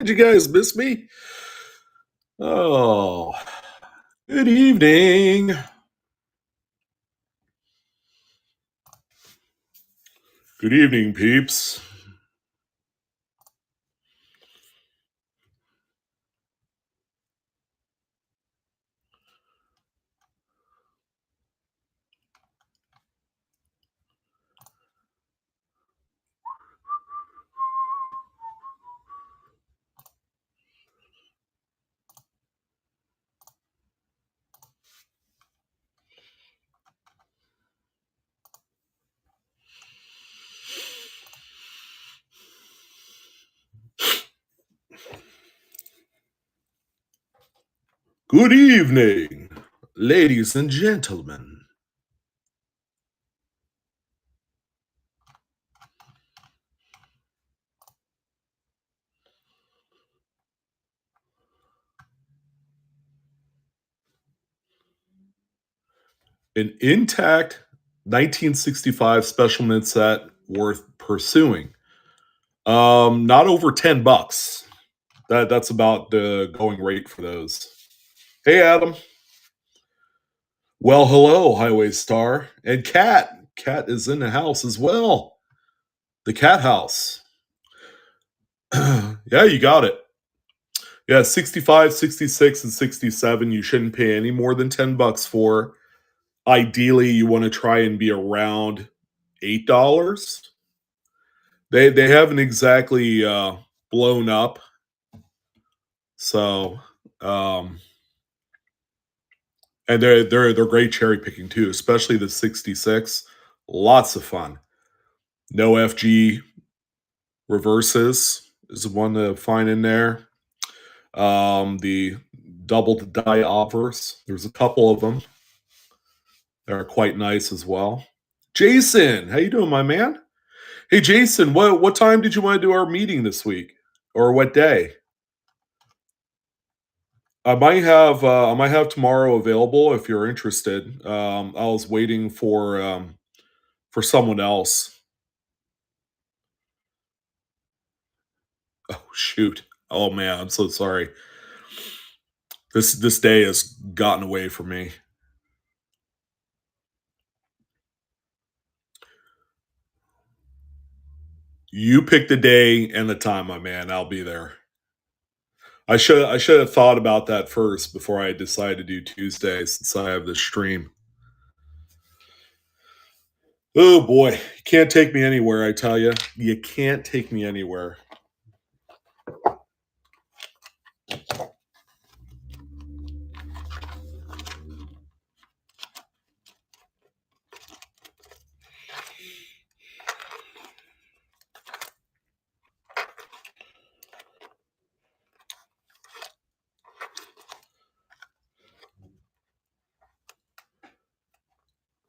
Did you guys miss me? Oh, good evening. Good evening, peeps. Good evening, ladies and gentlemen. An intact 1965 special mint set worth pursuing. Not over $10. That's about the going rate for those. Hey, Adam. Well, hello, Highway Star. And Cat. Cat is in the house as well. The Cat House. Yeah, you got it. Yeah, 65, 66, and 67, you shouldn't pay any more than $10 for. Ideally, you want to try and be around $8. They haven't exactly blown up. So um and they're great cherry picking too, especially the 66. Lots of fun. No FG reverses is the one to find in there. The double die offers. There's a couple of them. They're quite nice as well. Jason, how you doing, my man? Hey, Jason, what time did you want to do our meeting this week, or what day? I might have tomorrow available if you're interested. I was waiting for someone else. Oh shoot! Oh man, I'm so sorry. This day has gotten away from me. You pick the day and the time, my man. I'll be there. I should have thought about that first before I decided to do Tuesday since I have this stream. Oh boy, you can't take me anywhere, I tell you. You can't take me anywhere.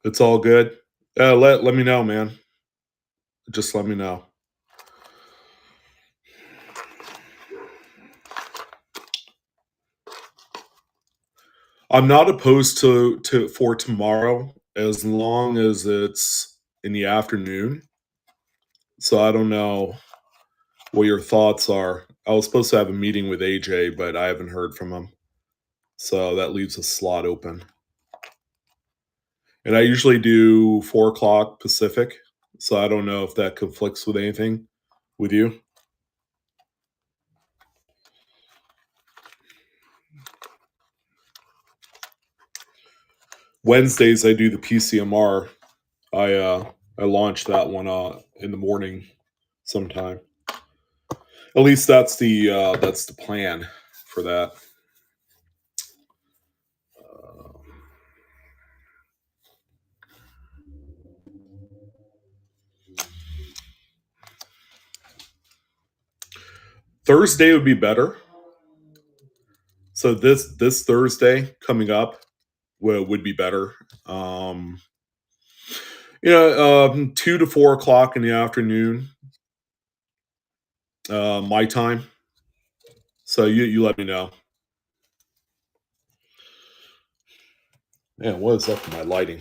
It's all good. Let me know, man. Just let me know. I'm not opposed to for tomorrow as long as it's in the afternoon. So I don't know what your thoughts are. I was supposed to have a meeting with AJ, but I haven't heard from him. So that leaves a slot open. And I usually do 4 o'clock Pacific. So I don't know if that conflicts with anything with you. Wednesdays I do the PCMR. I launch that one in the morning sometime. At least that's the plan for that. Uh, Thursday would be better. So this Thursday coming up would be better. 2 to 4 o'clock in the afternoon, my time. So you let me know. Man, what is up with my lighting?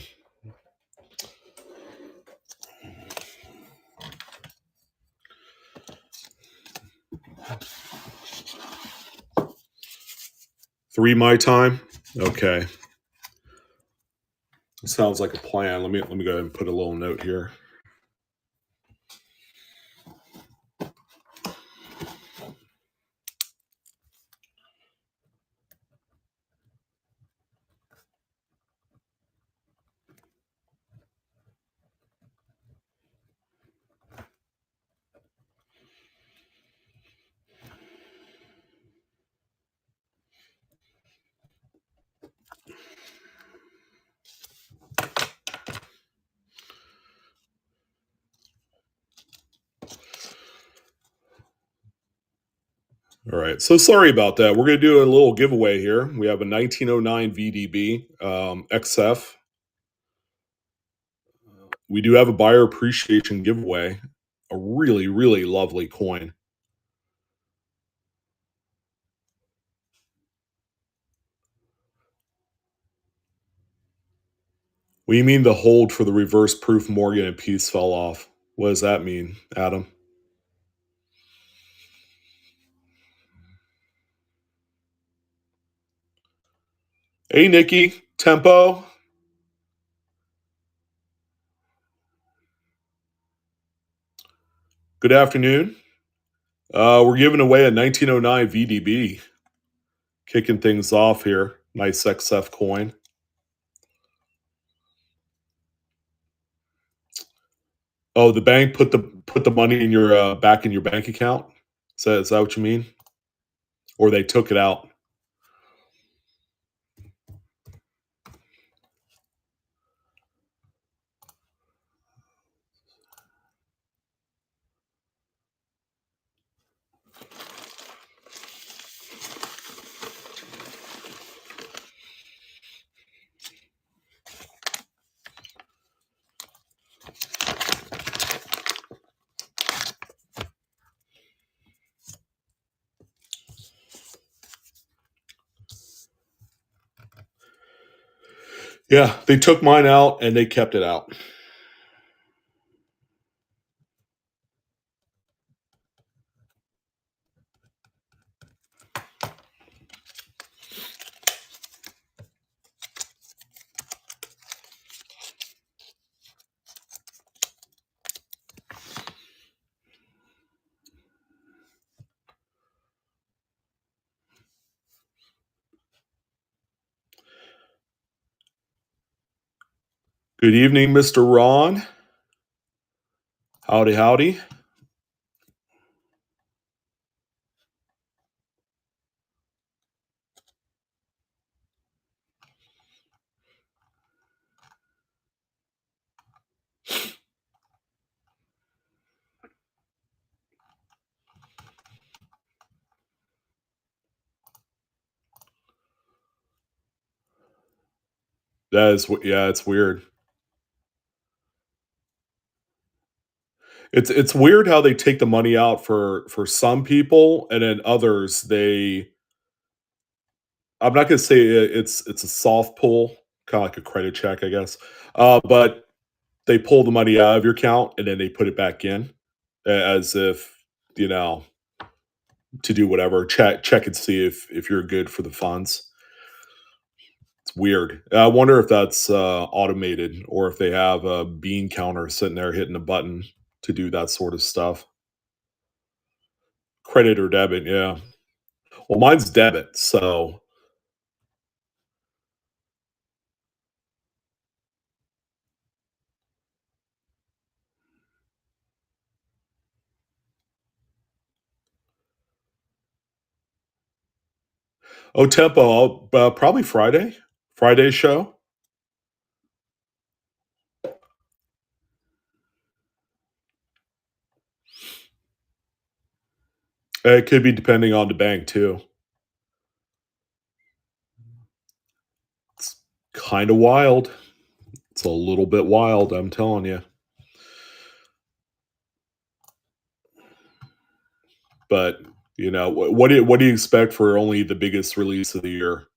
3 my time? Okay. Sounds like a plan. Let me go ahead and put a little note here. All right. So sorry about that. We're going to do a little giveaway here. We have a 1909 VDB XF. We do have a buyer appreciation giveaway. A really, really lovely coin. What do you mean the hold for the reverse proof Morgan and piece fell off? What does that mean, Adam? Hey, Nikki. Tempo. Good afternoon. We're giving away a 1909 VDB. Kicking things off here. Nice XF coin. Oh, the bank put the money in your back in your bank account. Is that what you mean? Or they took it out? Yeah, they took mine out and they kept it out. Good evening, Mr. Ron. Howdy, howdy. Yeah, it's weird. It's weird how they take the money out for some people and then others they. I'm not gonna say it's a soft pull, kind of like a credit check, I guess. But they pull the money out of your account and then they put it back in as if you know to do whatever check and see if you're good for the funds. It's weird. I wonder if that's automated or if they have a bean counter sitting there hitting a button to do that sort of stuff. Credit or debit, yeah. Well, mine's debit, so oh tempo, probably Friday. Friday show. It could be depending on the bank too. It's kind of wild. It's a little bit wild, I'm telling you. But what do you expect for only the biggest release of the year?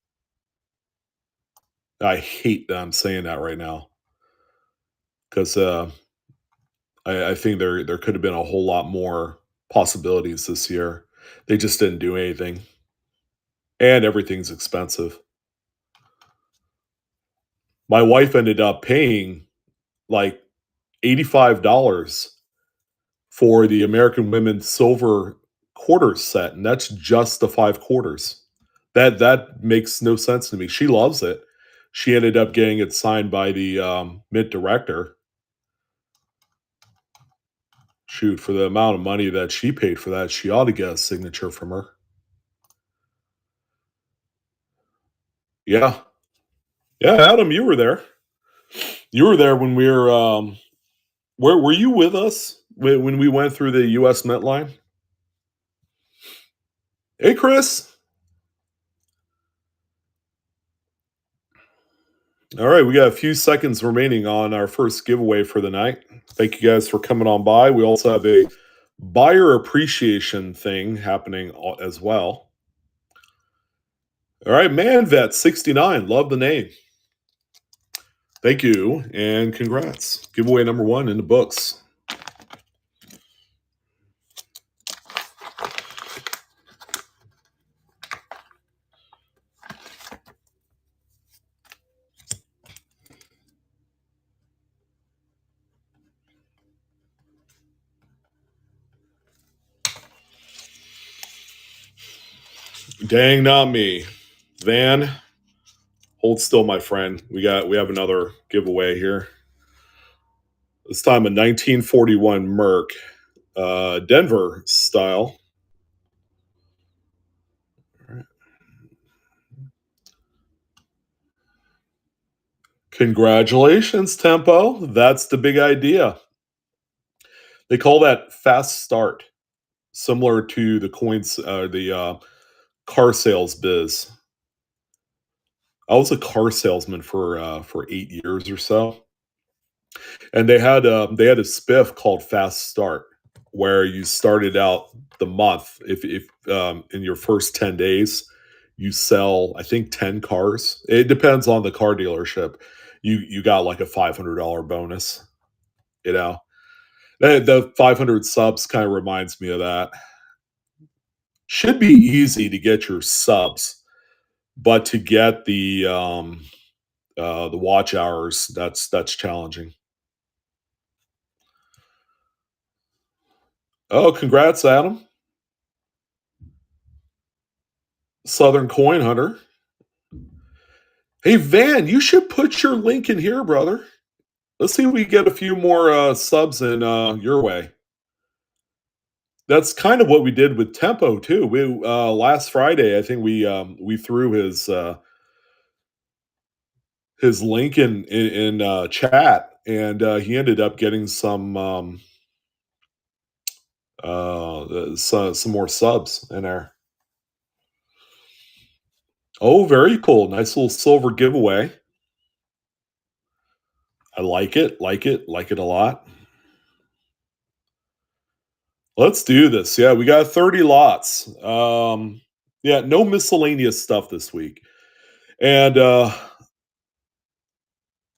I hate that I'm saying that right now because I think there could have been a whole lot more possibilities this year. They just didn't do anything, and everything's expensive. My wife ended up paying like $85 for the American Women's Silver quarters set, and that's just the 5 quarters. That makes no sense to me. She loves it. She ended up getting it signed by the, Mint director. Shoot, for the amount of money that she paid for that, she ought to get a signature from her. Yeah. Yeah, Adam, you were there. You were there when we were, where were you with us when we went through the US Mint line? Hey, Chris. All right, we got a few seconds remaining on our first giveaway for the night. Thank you guys for coming on by. We also have a buyer appreciation thing happening as well. All right, ManVet69, love the name. Thank you and congrats. Giveaway number 1 in the books. Dang, not me. Van, hold still, my friend. We have another giveaway here. This time a 1941 Merc, Denver style. Congratulations, Tempo. That's the big idea. They call that fast start, similar to the coins, the car sales biz. I was a car salesman for 8 years or so, and they had a spiff called Fast Start, where you started out the month if in your first 10 days you sell I think 10 cars. It depends on the car dealership. You got like a $500 bonus. You know, the 500 subs kind of reminds me of that. Should be easy to get your subs, but to get the watch hours, that's challenging. Oh, congrats, Adam. Southern Coin Hunter. Hey, Van, you should put your link in here, brother. Let's see if we get a few more subs in your way. That's kind of what we did with Tempo too. We last Friday, I think we threw his link in chat, and he ended up getting some more subs in there. Oh, very cool! Nice little silver giveaway. I like it, like it a lot. Let's do this. Yeah, we got 30 lots. Yeah, no miscellaneous stuff this week. And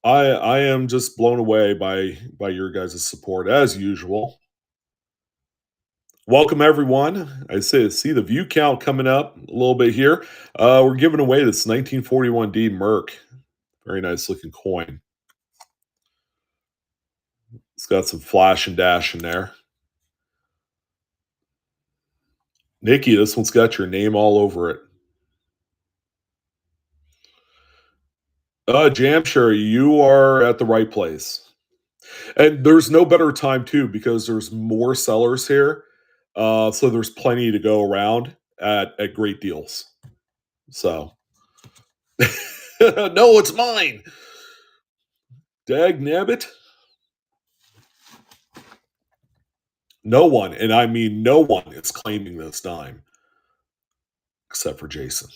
I am just blown away by your guys' support as usual. Welcome everyone. I see the view count coming up a little bit here. We're giving away this 1941D Merc. Very nice looking coin. It's got some flash and dash in there. Nikki, this one's got your name all over it. Jamshire, you are at the right place. And there's no better time too because there's more sellers here. So there's plenty to go around at great deals. So no, it's mine. Dag nabbit. No one, and I mean no one, is claiming this dime except for Jason.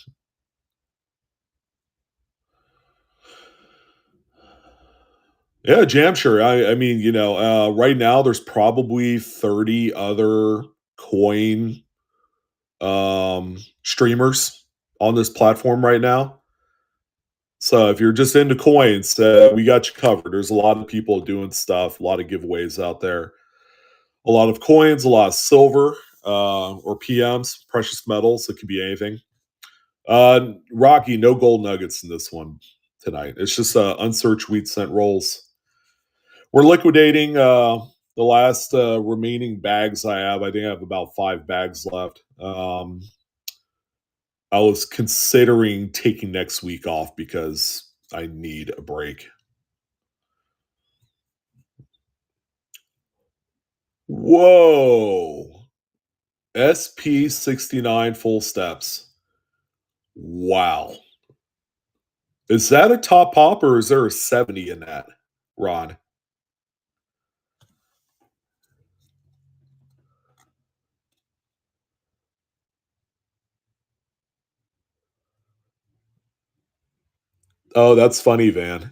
Yeah, jam sure. I mean, right now there's probably 30 other coin streamers on this platform right now. So if you're just into coins, we got you covered. There's a lot of people doing stuff, a lot of giveaways out there, a lot of coins, a lot of silver or PMs, precious metals. It could be anything. Rocky, no gold nuggets in this one tonight. It's just unsearched wheat cent rolls. We're liquidating the last remaining bags I have. I think I have about 5 bags left. I was considering taking next week off because I need a break. Whoa. SP69 full steps. Wow. Is that a top pop or is there a 70 in that, Ron? Oh, that's funny, Van.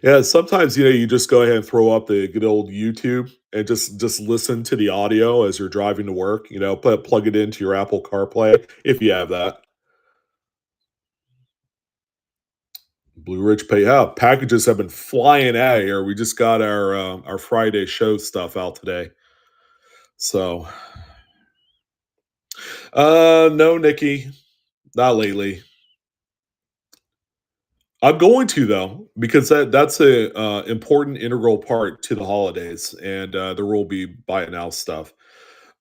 Yeah, sometimes you just go ahead and throw up the good old YouTube and just listen to the audio as you're driving to work. Plug it into your Apple CarPlay if you have that. Blue Ridge Pay. Yeah, packages have been flying out of here. We just got our Friday show stuff out today. So, no, Nikki, not lately. I'm going to though because that's a important integral part to the holidays, and there will be buy it now stuff.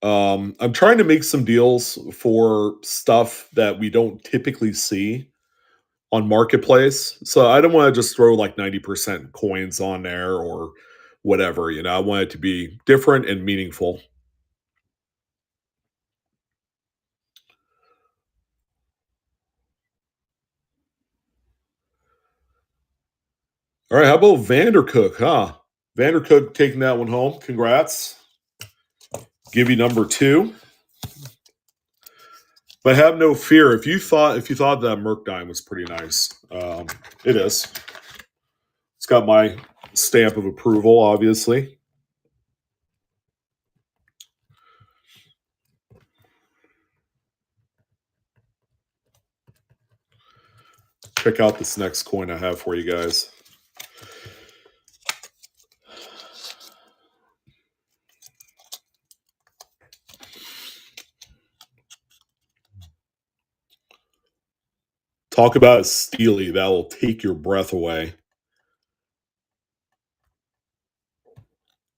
I'm trying to make some deals for stuff that we don't typically see on marketplace. So I don't want to just throw like 90% coins on there or whatever. I want it to be different and meaningful. All right, how about Vandercook, huh? Vandercook taking that one home. Congrats. Give you number two. But have no fear. If you thought that Merc dime was pretty nice, it is. It's got my stamp of approval, obviously. Check out this next coin I have for you guys. Talk about a steely that will take your breath away.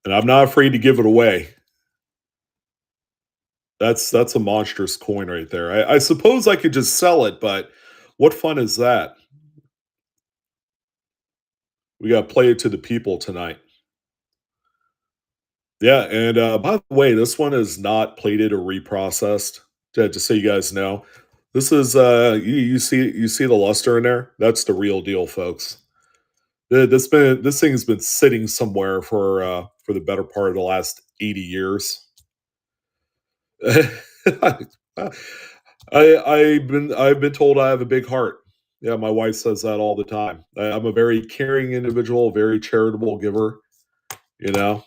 And I'm not afraid to give it away. That's a monstrous coin right there. I suppose I could just sell it, but what fun is that? We got to play it to the people tonight. Yeah, and by the way, this one is not plated or reprocessed. Just so you guys know, this is you see the luster in there. That's the real deal, folks. This thing has been sitting somewhere for the better part of the last 80 years. I've been told I have a big heart. Yeah, my wife says that all the time. I'm a very caring individual, very charitable giver. You know,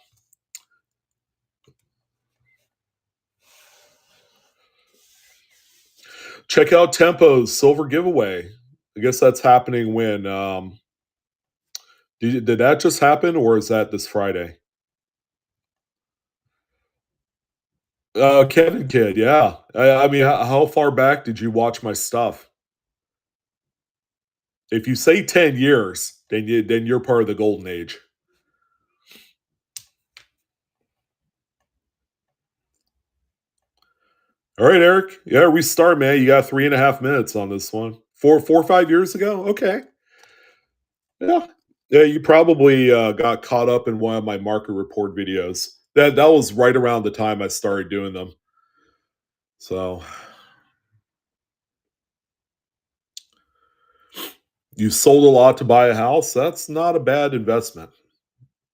check out Tempo's silver giveaway. I guess that's happening when. Did that just happen, or is that this Friday? Kevin Kid, yeah. I mean, how far back did you watch my stuff? If you say 10 years, then you're part of the golden age. All right, Eric. Yeah, restart, man. You got 3.5 minutes on this one. 5 years ago. Okay. Yeah. Yeah, you probably got caught up in one of my market report videos. That was right around the time I started doing them. So you sold a lot to buy a house. That's not a bad investment.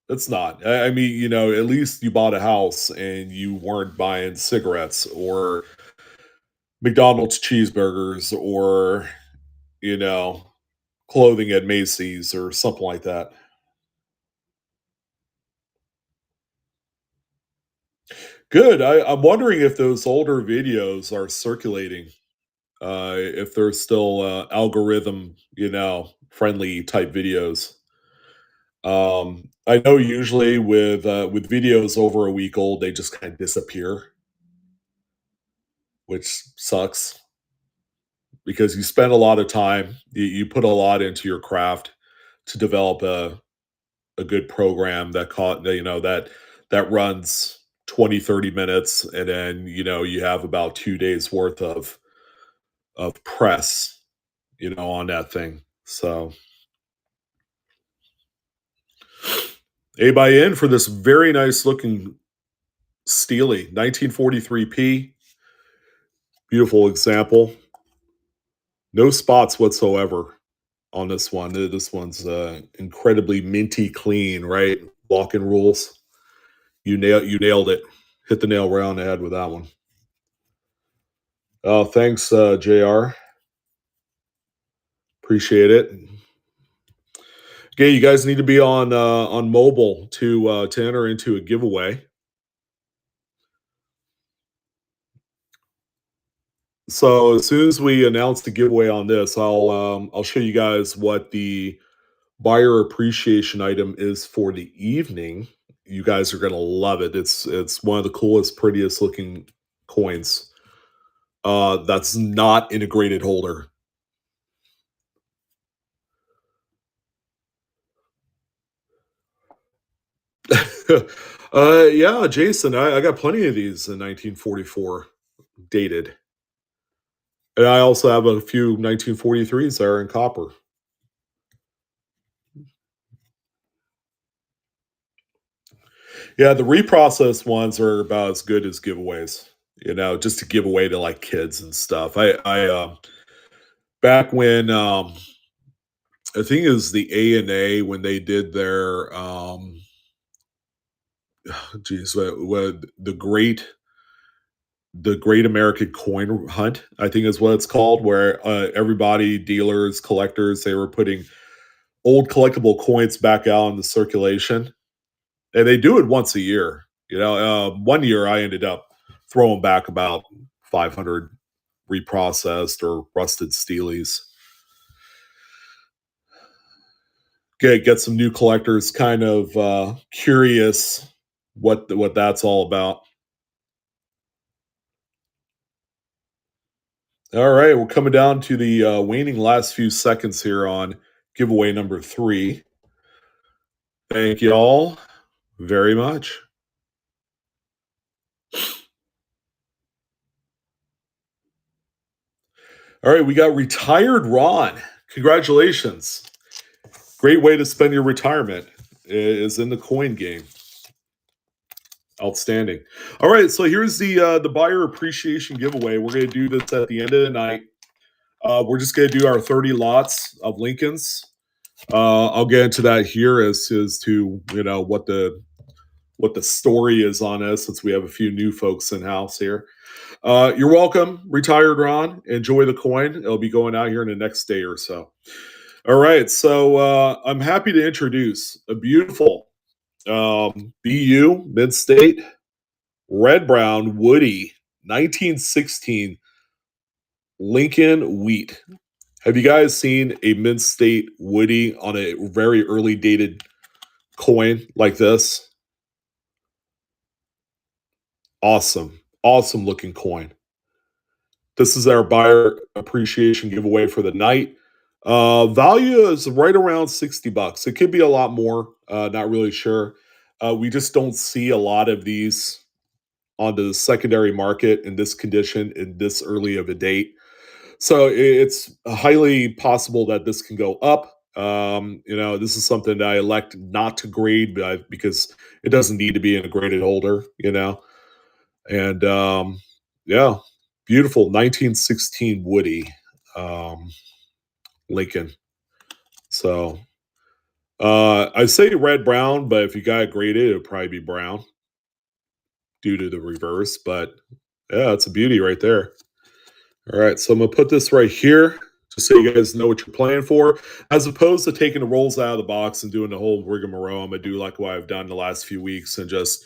It's not. I mean, at least you bought a house and you weren't buying cigarettes or McDonald's cheeseburgers or, you know, clothing at Macy's or something like that. Good. I'm wondering if those older videos are circulating, if they're still algorithm, friendly type videos. I know usually with videos over a week old, they just kind of disappear, which sucks. because you spend a lot of time, you put a lot into your craft to develop a good program that caught that runs 20, 30 minutes, and then you have about 2 days worth of press on that thing. So anybody in for this very nice looking Steely 1943p, beautiful example, no spots whatsoever on this one. This one's incredibly minty clean, right? Walking rules. You nailed it. Hit the nail right on the head with that one. Oh, thanks, Jr. Appreciate it. Okay, you guys need to be on mobile to enter into a giveaway. So as soon as we announce the giveaway on this, I'll show you guys what the buyer appreciation item is for the evening. You guys are gonna love it. It's one of the coolest, prettiest looking coins. That's not integrated holder. Yeah, Jason, I got plenty of these in 1944 dated, and I also have a few 1943s that are in copper. Yeah, the reprocessed ones are about as good as giveaways. Just to give away to like kids and stuff. I back when I think it was the A&A when they did their geez, what the Great American Coin Hunt, I think is what it's called, where everybody, dealers, collectors, they were putting old collectible coins back out into circulation, and they do it once a year. One year I ended up throwing back about 500 reprocessed or rusted steelies. Get some new collectors kind of curious what that's all about. All right, we're coming down to the waning last few seconds here on giveaway number 3. Thank you all very much. All right, we got retired Ron. Congratulations. Great way to spend your retirement is in the coin game. Outstanding. All right, so here's the buyer appreciation giveaway. We're going to do this at the end of the night. We're just going to do our 30 lots of Lincolns. I'll get into that here as to what the story is on us, since we have a few new folks in house here. You're welcome, retired Ron. Enjoy the coin. It'll be going out here in the next day or so. All right, so I'm happy to introduce a beautiful BU Mid State Red Brown Woody 1916 Lincoln Wheat. Have you guys seen a Mid State Woody on a very early dated coin like this? Awesome. Awesome looking coin. This is our buyer appreciation giveaway for the night. Value is right around $60. It could be a lot more. Not really sure. We just don't see a lot of these on the secondary market in this condition in this early of a date. So it's highly possible that this can go up. This is something that I elect not to grade because it doesn't need to be in a graded holder. And yeah, beautiful 1916 Woody um, Lincoln. So I say red brown, but if you got it graded, it would probably be brown due to the reverse. But yeah, it's a beauty right there. All right, so I'm gonna put this right here just so you guys know what you're playing for. As opposed to taking the rolls out of the box and doing the whole rigmarole, I'm gonna do like what I've done the last few weeks and just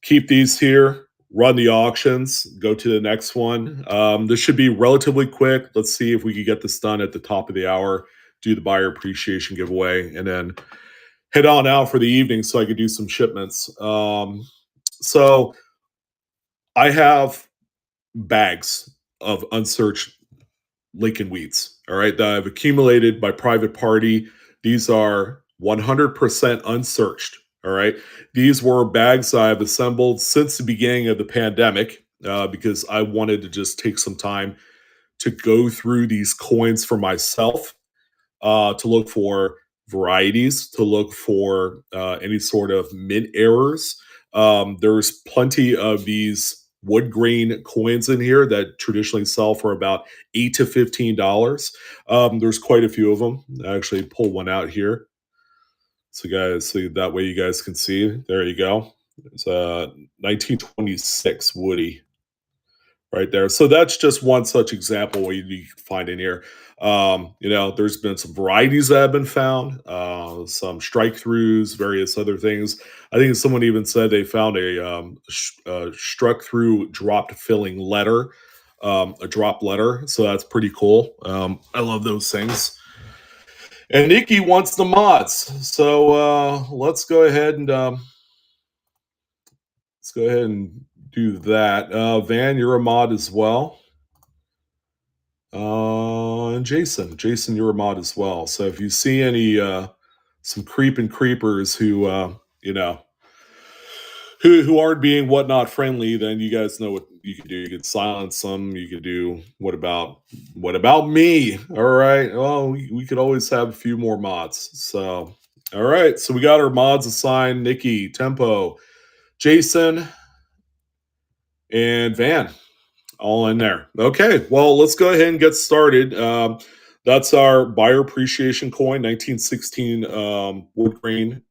keep these here, run the auctions, go to the next one. This should be relatively quick. Let's see if we can get this done at the top of the hour, do the buyer appreciation giveaway, and then head on out for the evening so I could do some shipments. So I have bags of unsearched Lincoln wheats. All right, that I've accumulated by private party. These are 100% unsearched. All right, these were bags I've assembled since the beginning of the pandemic because I wanted to just take some time to go through these coins for myself, to look for varieties, to look for any sort of mint errors. There's plenty of these wood grain coins in here that traditionally sell for about $8 to $15. There's quite a few of them. I actually pull one out here, so guys, so that way you guys can see. There you go. It's a 1926 Woody right there. So that's just one such example where you can find in here. There's been some varieties that have been found, some strike throughs, various other things. I think someone even said they found a struck through dropped filling letter, a drop letter. So that's pretty cool. I love those things. And Nikki wants the mods, so let's go ahead and do that. Van, you're a mod as well. And Jason, you're a mod as well. So if you see any some creeping creepers who you know who aren't being whatnot friendly, then you guys know what you can do. You could silence them. You could do what about me? All right. Well, we could always have a few more mods. So all right. So we got our mods assigned: Nikki, Tempo, Jason, and Van. All in there. Okay, well, let's go ahead and get started. That's our buyer appreciation coin, 1916 wood grain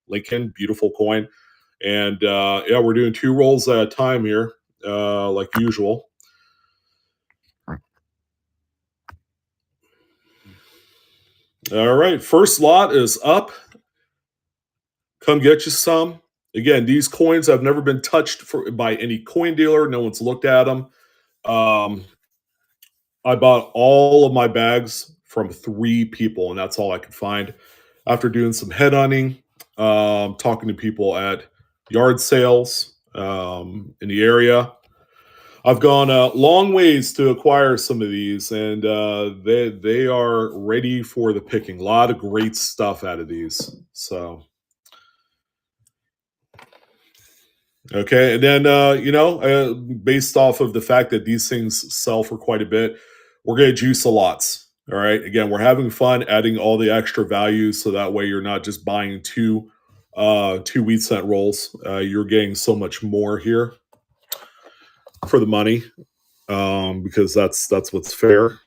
Lincoln, beautiful coin. And yeah, we're doing 2 rolls at a time here, like usual. All right, first lot is up. Come get you some. Again, these coins have never been touched by any coin dealer. No one's looked at them. Um, I bought all of my bags from 3 people, and that's all I could find. After doing some head hunting, talking to people at yard sales in the area, I've gone a long ways to acquire some of these, and they are ready for the picking. A lot of great stuff out of these. So okay, and then based off of the fact that these things sell for quite a bit, we're gonna juice a lots. All right. Again, we're having fun adding all the extra value, so that way you're not just buying two wheat cent rolls. You're getting so much more here for the money, because that's what's fair.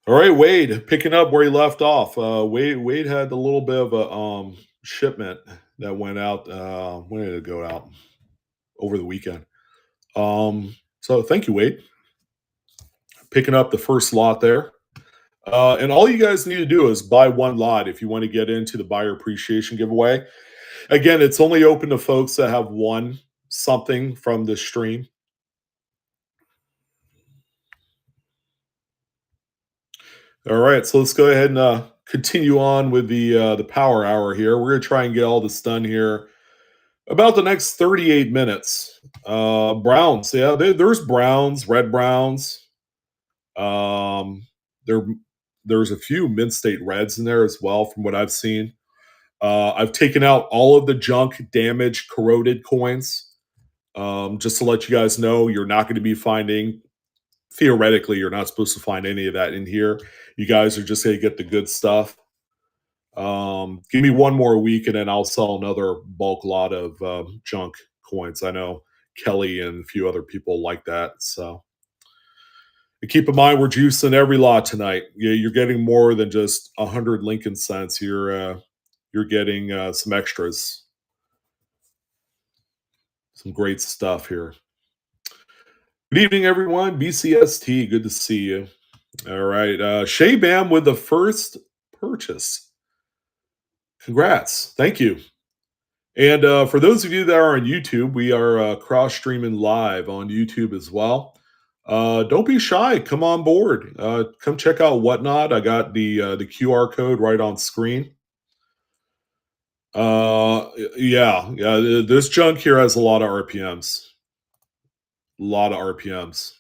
All right, Wade, picking up where he left off. Wade had a little bit of a shipment that went out. When did it go out? Over the weekend. So thank you, Wade, picking up the first lot there. And all you guys need to do is buy one lot if you want to get into the buyer appreciation giveaway. Again, it's only open to folks that have won something from this stream. All right, so let's go ahead and continue on with the power hour here. We're gonna try and get all this done here about the next 38 minutes. Browns, yeah, there's browns, red browns. Um, there, there's a few mint state reds in there as well, from what I've seen. I've taken out all of the junk, damaged, corroded coins. Just to let you guys know, you're not going to be finding. Theoretically, you're not supposed to find any of that in here. You guys are just going to get the good stuff. Give me one more week, and then I'll sell another bulk lot of junk coins. I know Kelly and a few other people like that. So and keep in mind, we're juicing every lot tonight. You're getting more than just 100 Lincoln cents. You're getting some extras, some great stuff here. Good evening, everyone. BCST, good to see you. All right, Shay Bam with the first purchase. Congrats, thank you. And for those of you that are on YouTube, we are cross streaming live on YouTube as well. Don't be shy. Come on board. Come check out Whatnot. I got the QR code right on screen. Yeah. This junk here has a lot of RPMs. A lot of RPMs.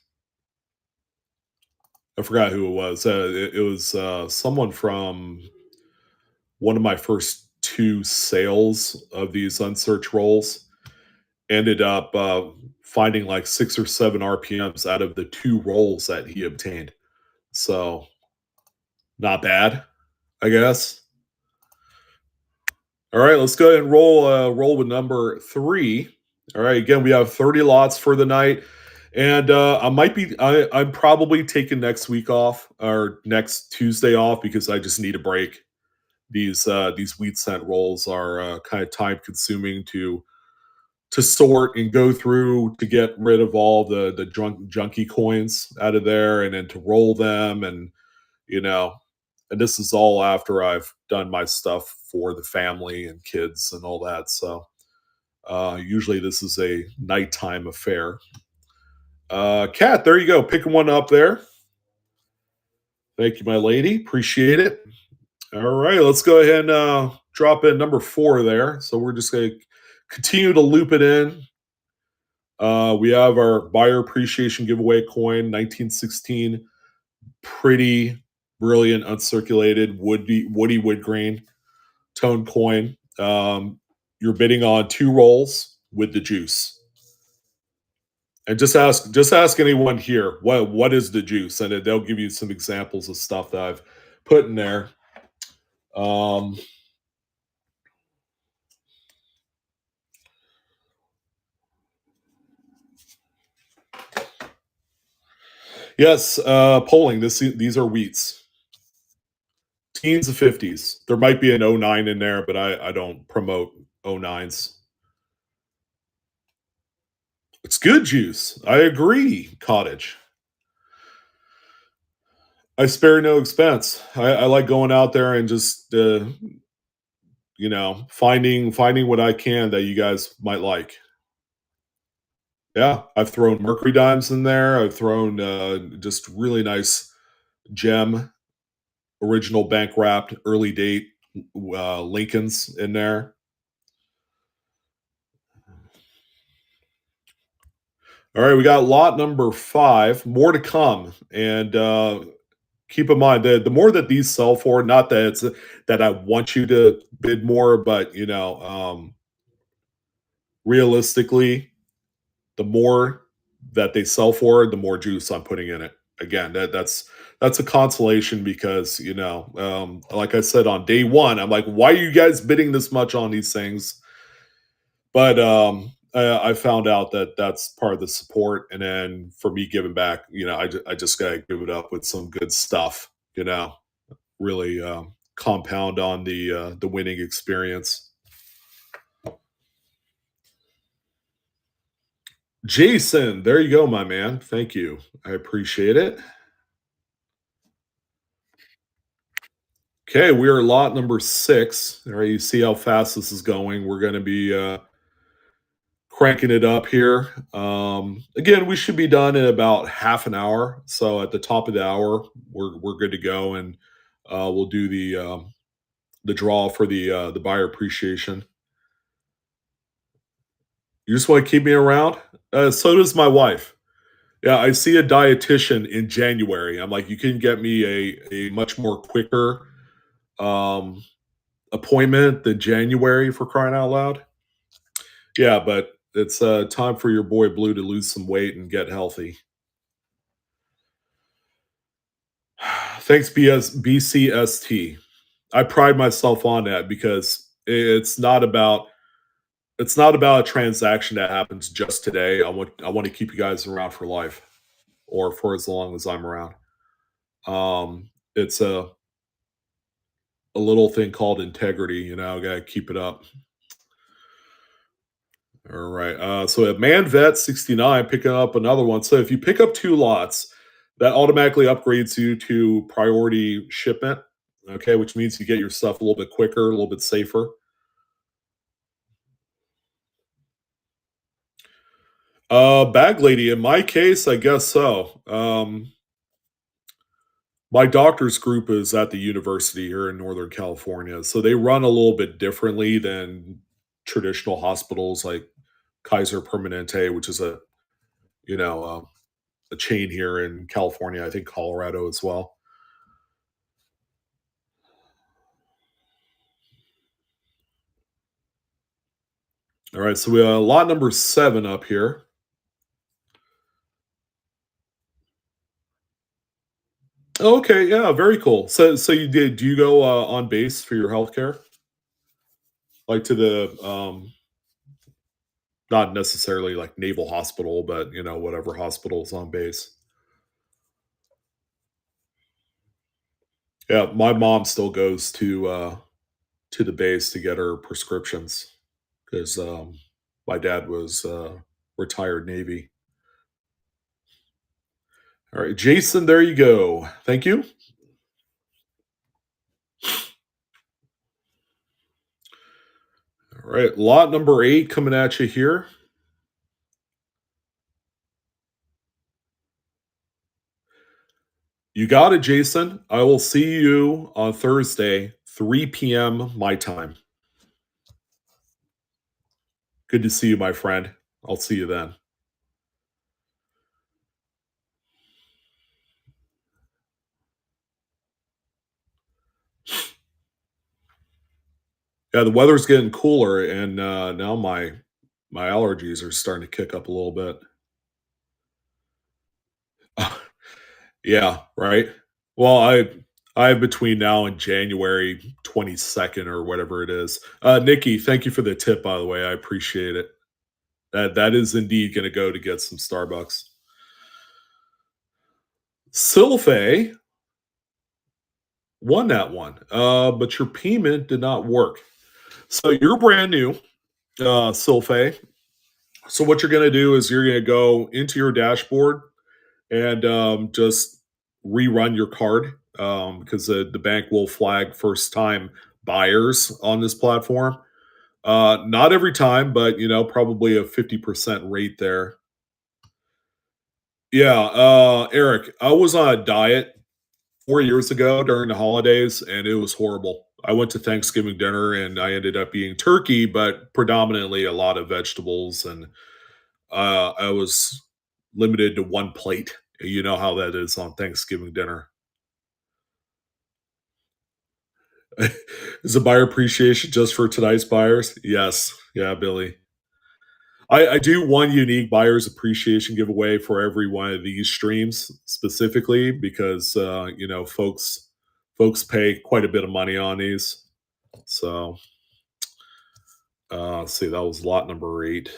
I forgot who it was. It was someone from one of my first two sales of these unsearched roles. Ended up finding like 6 or 7 RPMs out of the 2 rolls that he obtained. So not bad, I guess. All right, let's go ahead and roll with number 3. All right, again, we have 30 lots for the night. And I'm probably taking next week off or next Tuesday off because I just need a break. These wheat scent rolls are kind of time consuming to sort and go through to get rid of all the junky coins out of there and then to roll them and you know and this is all after I've done my stuff for the family and kids and all that. So usually this is a nighttime affair. Kat, there you go. Picking one up there. Thank you, my lady. Appreciate it. All right, let's go ahead and drop in number 4 there. So we're just going to continue to loop it in. We have our buyer appreciation giveaway coin, 1916, pretty brilliant, uncirculated, woody wood grain tone coin. You're bidding on 2 rolls with the juice. And just ask anyone here what is the juice, and they'll give you some examples of stuff that I've put in there. Um, yes, polling. These are wheats. Teens of 50s. There might be an '09 in there, but I don't promote '09s. It's good juice. I agree, Cottage. I spare no expense. I like going out there and just finding what I can that you guys might like. Yeah, I've thrown Mercury dimes in there. I've thrown just really nice gem, original bank wrapped, early date Lincolns in there. All right, we got lot number 5. More to come, and keep in mind that the more that these sell for, not that it's that I want you to bid more, but realistically, the more that they sell for, the more juice I'm putting in it. Again, that's a consolation because like I said on day 1, I'm like, why are you guys bidding this much on these things? But I found out that that's part of the support, and then for me giving back, I just gotta give it up with some good stuff. Really compound on the winning experience. Jason, there you go, my man. Thank you. I appreciate it. Okay, we are lot number 6. All right, you see how fast this is going. We're going to be cranking it up here. Again, we should be done in about half an hour. So at the top of the hour, we're good to go, and we'll do the draw for the buyer appreciation. You just want to keep me around? So does my wife. Yeah, I see a dietitian in January. I'm like, you can get me a much more quicker um, appointment than January for crying out loud. Yeah, but it's time for your boy Blue to lose some weight and get healthy. Thanks, BCST. I pride myself on that because it's not about a transaction that happens just today. I want to keep you guys around for life, or for as long as I'm around. It's a little thing called integrity. Gotta keep it up. All right. So we have ManVet 69 picking up another one. So if you pick up 2 lots, that automatically upgrades you to priority shipment. Okay, which means you get your stuff a little bit quicker, a little bit safer. Bag lady, in my case, I guess so. My doctor's group is at the university here in Northern California, so they run a little bit differently than traditional hospitals like Kaiser Permanente, which is you know, uh, a chain here in California, I think Colorado as well. All right, so we lot number 7 up here. Okay, yeah, very cool. So you did do you go, on base for your healthcare? Like to the, not necessarily like naval hospital, but, whatever hospital's on base. Yeah, my mom still goes to the base to get her prescriptions 'cause, my dad was, retired Navy. Alright, Jason, there you go. Thank you. Alright, lot number 8 coming at you here. You got it, Jason. I will see you on Thursday, 3 PM my time. Good to see you, my friend. I'll see you then. Yeah, the weather's getting cooler, and, now my allergies are starting to kick up a little bit. Yeah, right? Well, I have between now and January 22nd or whatever it is. Nikki, thank you for the tip, by the way. I appreciate it. That is indeed gonna go to get some Starbucks. Sylphe won that one, but your payment did not work. So you're brand new, Sylphe. So what you're gonna do is you're gonna go into your dashboard and just rerun your card because the bank will flag first time buyers on this platform. Not every time, but probably a 50% rate there. Yeah, Eric, I was on a diet 4 years ago during the holidays, and it was horrible. I went to Thanksgiving dinner and I ended up eating turkey, but predominantly a lot of vegetables, and I was limited to one plate. You know how that is on Thanksgiving dinner. Is a buyer appreciation just for tonight's buyers? Yes. Yeah, Billy. I do one unique buyer's appreciation giveaway for every one of these streams specifically because folks pay quite a bit of money on these. So let's see, that was lot number 8.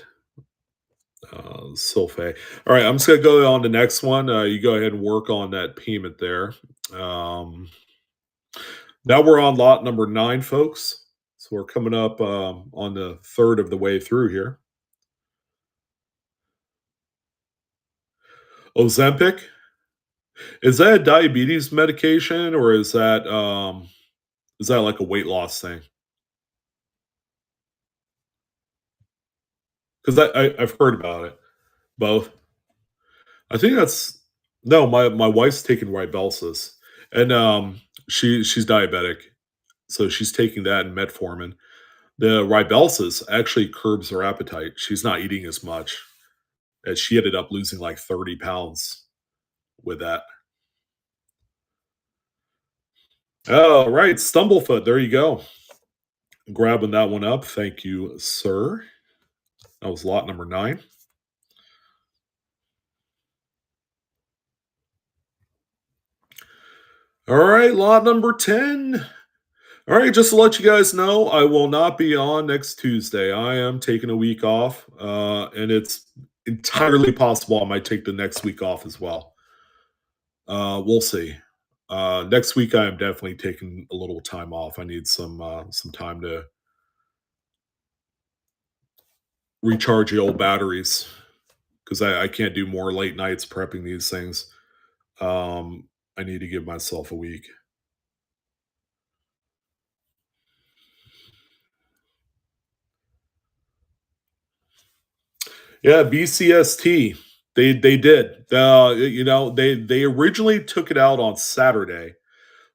Sulfay. All right, I'm just gonna go on the next one. You go ahead and work on that payment there. Um, Now we're on lot number 9, folks. So we're coming up on the third of the way through here. Ozempic, is that a diabetes medication or is that like a weight loss thing? Because I've heard about it. Both. I think that's no. My wife's taking Ribelsis, and she's diabetic, so she's taking that and metformin. The Ribelsis actually curbs her appetite. She's not eating as much, as she ended up losing like 30 pounds with that. Oh, right, Stumblefoot. There you go. Grabbing that one up. Thank you, sir. That was lot number 9. All right, lot number 10. All right, just to let you guys know, I will not be on next Tuesday. I am taking a week off, and it's entirely possible I might take the next week off as well. We'll see. Next week, I am definitely taking a little time off. I need some time to recharge the old batteries because I can't do more late nights prepping these things. I need to give myself a week. Yeah, BCST. They did. They originally took it out on Saturday,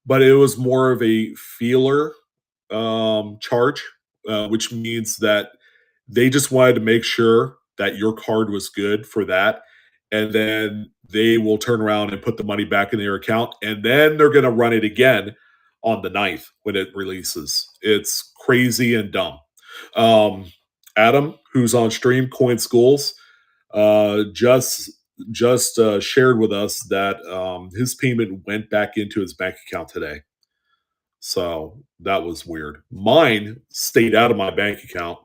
but it was more of a feeler charge, which means that they just wanted to make sure that your card was good for that. And then they will turn around and put the money back in their account. And then they're going to run it again on the 9th when it releases. It's crazy and dumb. Um, Adam, who's on stream, Coin Schools, uh, just just shared with us that his payment went back into his bank account today. So that was weird. Mine stayed out of my bank account.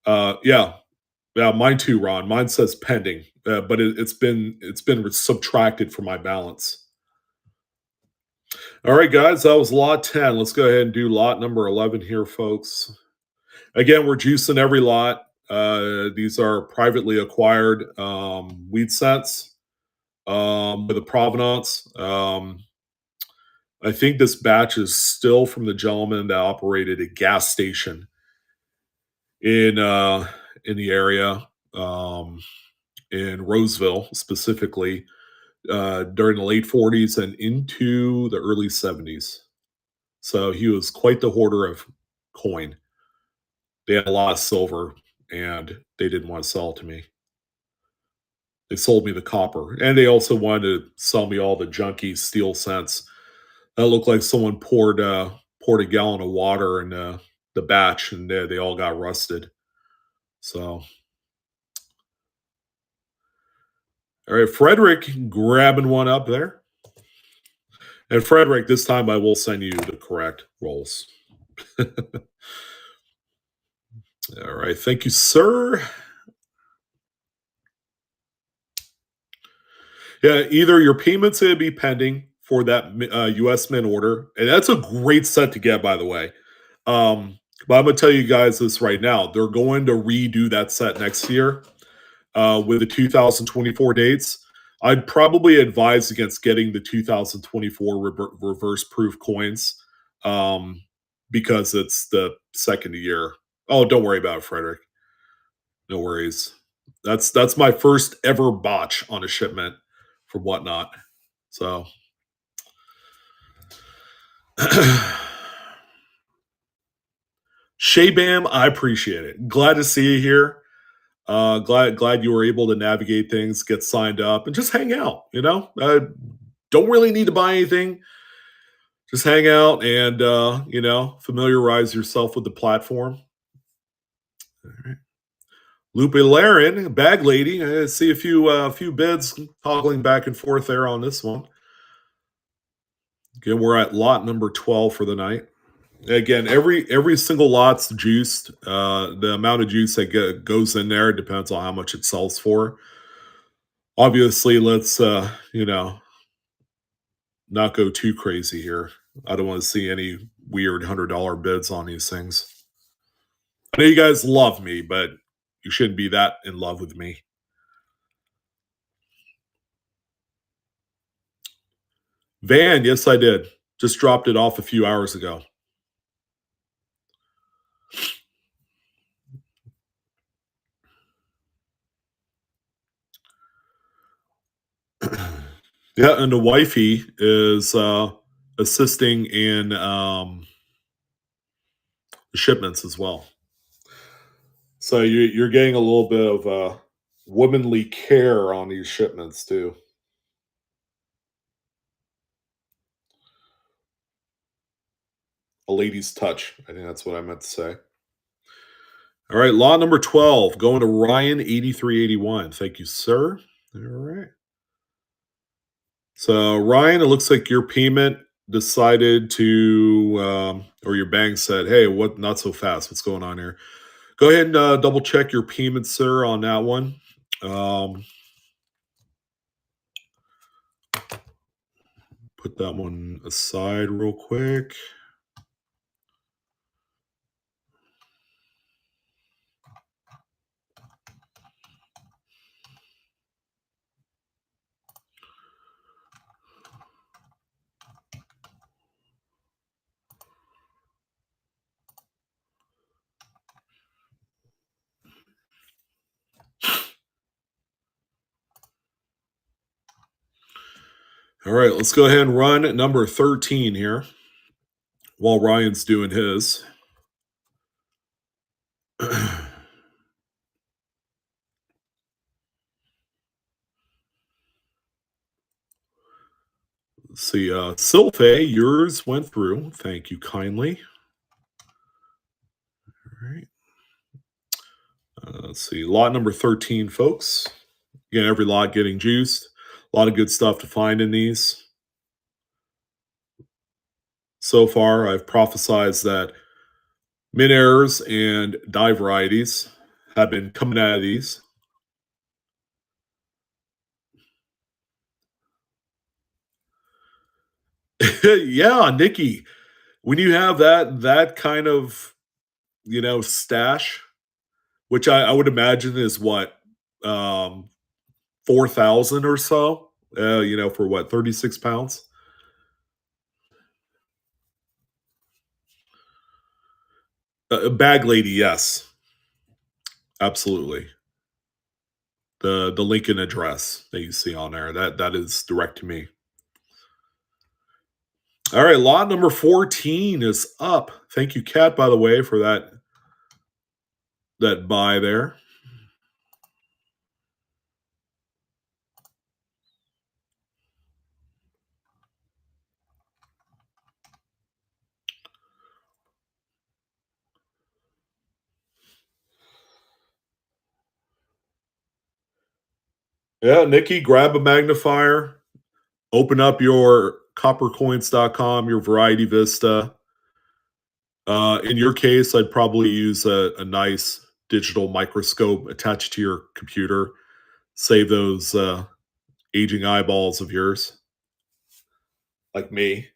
Yeah, yeah, mine too, Ron. Mine says pending, but it's been subtracted from my balance. All right, guys, that was lot 10. Let's go ahead and do lot number 11 here, folks. Again, we're juicing every lot. These are privately acquired weed scents with a provenance. I think this batch is still from the gentleman that operated a gas station in uh, in the area, in Roseville specifically, during the late 40s and into the early 70s. So he was quite the hoarder of coin. They had a lot of silver, and they didn't want to sell it to me. They sold me the copper, and they also wanted to sell me all the junky steel cents that looked like someone poured a gallon of water in the batch, and they all got rusted. So, all right, Frederick grabbing one up there. And Frederick, this time I will send you the correct rolls. All right, thank you, sir. Yeah, either your payment's going to be pending for that US Mint order, and that's a great set to get, by the way. But I'm going to tell you guys this right now. They're going to redo that set next year with the 2024 dates. I'd probably advise against getting the 2024 reverse proof coins um, because it's the second year. Oh, don't worry about it, Frederick. No worries. That's my first ever botch on a shipment from Whatnot. So Shay Bam, I appreciate it. Glad to see you here. Glad you were able to navigate things, get signed up, and just hang out. Don't really need to buy anything. Just hang out and familiarize yourself with the platform. All right. Lupe Laren, bag lady. I see a few bids toggling back and forth there on this one. Again, we're at lot number 12 for the night. Again, every single lot's juiced. The amount of juice that goes in there depends on how much it sells for. Obviously, let's not go too crazy here. I don't want to see any weird $100 bids on these things. I know you guys love me, but you shouldn't be that in love with me. Van, yes, I did. Just dropped it off a few hours ago. Yeah, and the wifey is assisting in shipments as well. So you're getting a little bit of womanly care on these shipments too. A lady's touch. I think that's what I meant to say. All right, law number 12, going to Ryan 8381. Thank you, sir. All right. So Ryan, it looks like your payment decided to or your bank said, hey, what, not so fast. What's going on here? Go ahead and double check your payment, sir, on that one. Put that one aside real quick. All right, let's go ahead and run number 13 here while Ryan's doing his. Let's see, Sylphe, yours went through. Thank you kindly. All right. Let's see, lot number 13, folks. Again, every lot getting juiced. A lot of good stuff to find in these. So far, I've prophesized that min errors and die varieties have been coming out of these. Yeah, Nikki, when you have that kind of stash, which I would imagine is what, 4,000 or so, for what, 36 pounds. Bag lady, yes, absolutely. The Lincoln address that you see on there, that is direct to me. All right, lot number 14 is up. Thank you, Kat, by the way, for that buy there. Yeah, Nikki, grab a magnifier, open up your coppercoins.com, your Variety Vista. In your case, I'd probably use a nice digital microscope attached to your computer. Save those aging eyeballs of yours, like me.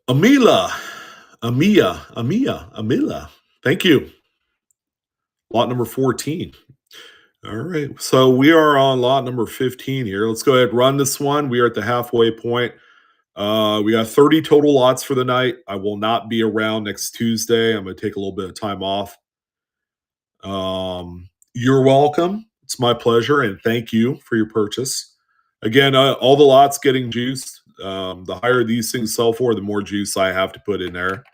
Amila, Amila. Thank you. Lot number 14. All right. So we are on lot number 15 here. Let's go ahead and run this one. We are at the halfway point. We got 30 total lots for the night. I will not be around next Tuesday. I'm going to take a little bit of time off. You're welcome. It's my pleasure, and thank you for your purchase. Again, all the lots getting juiced. The higher these things sell for, the more juice I have to put in there.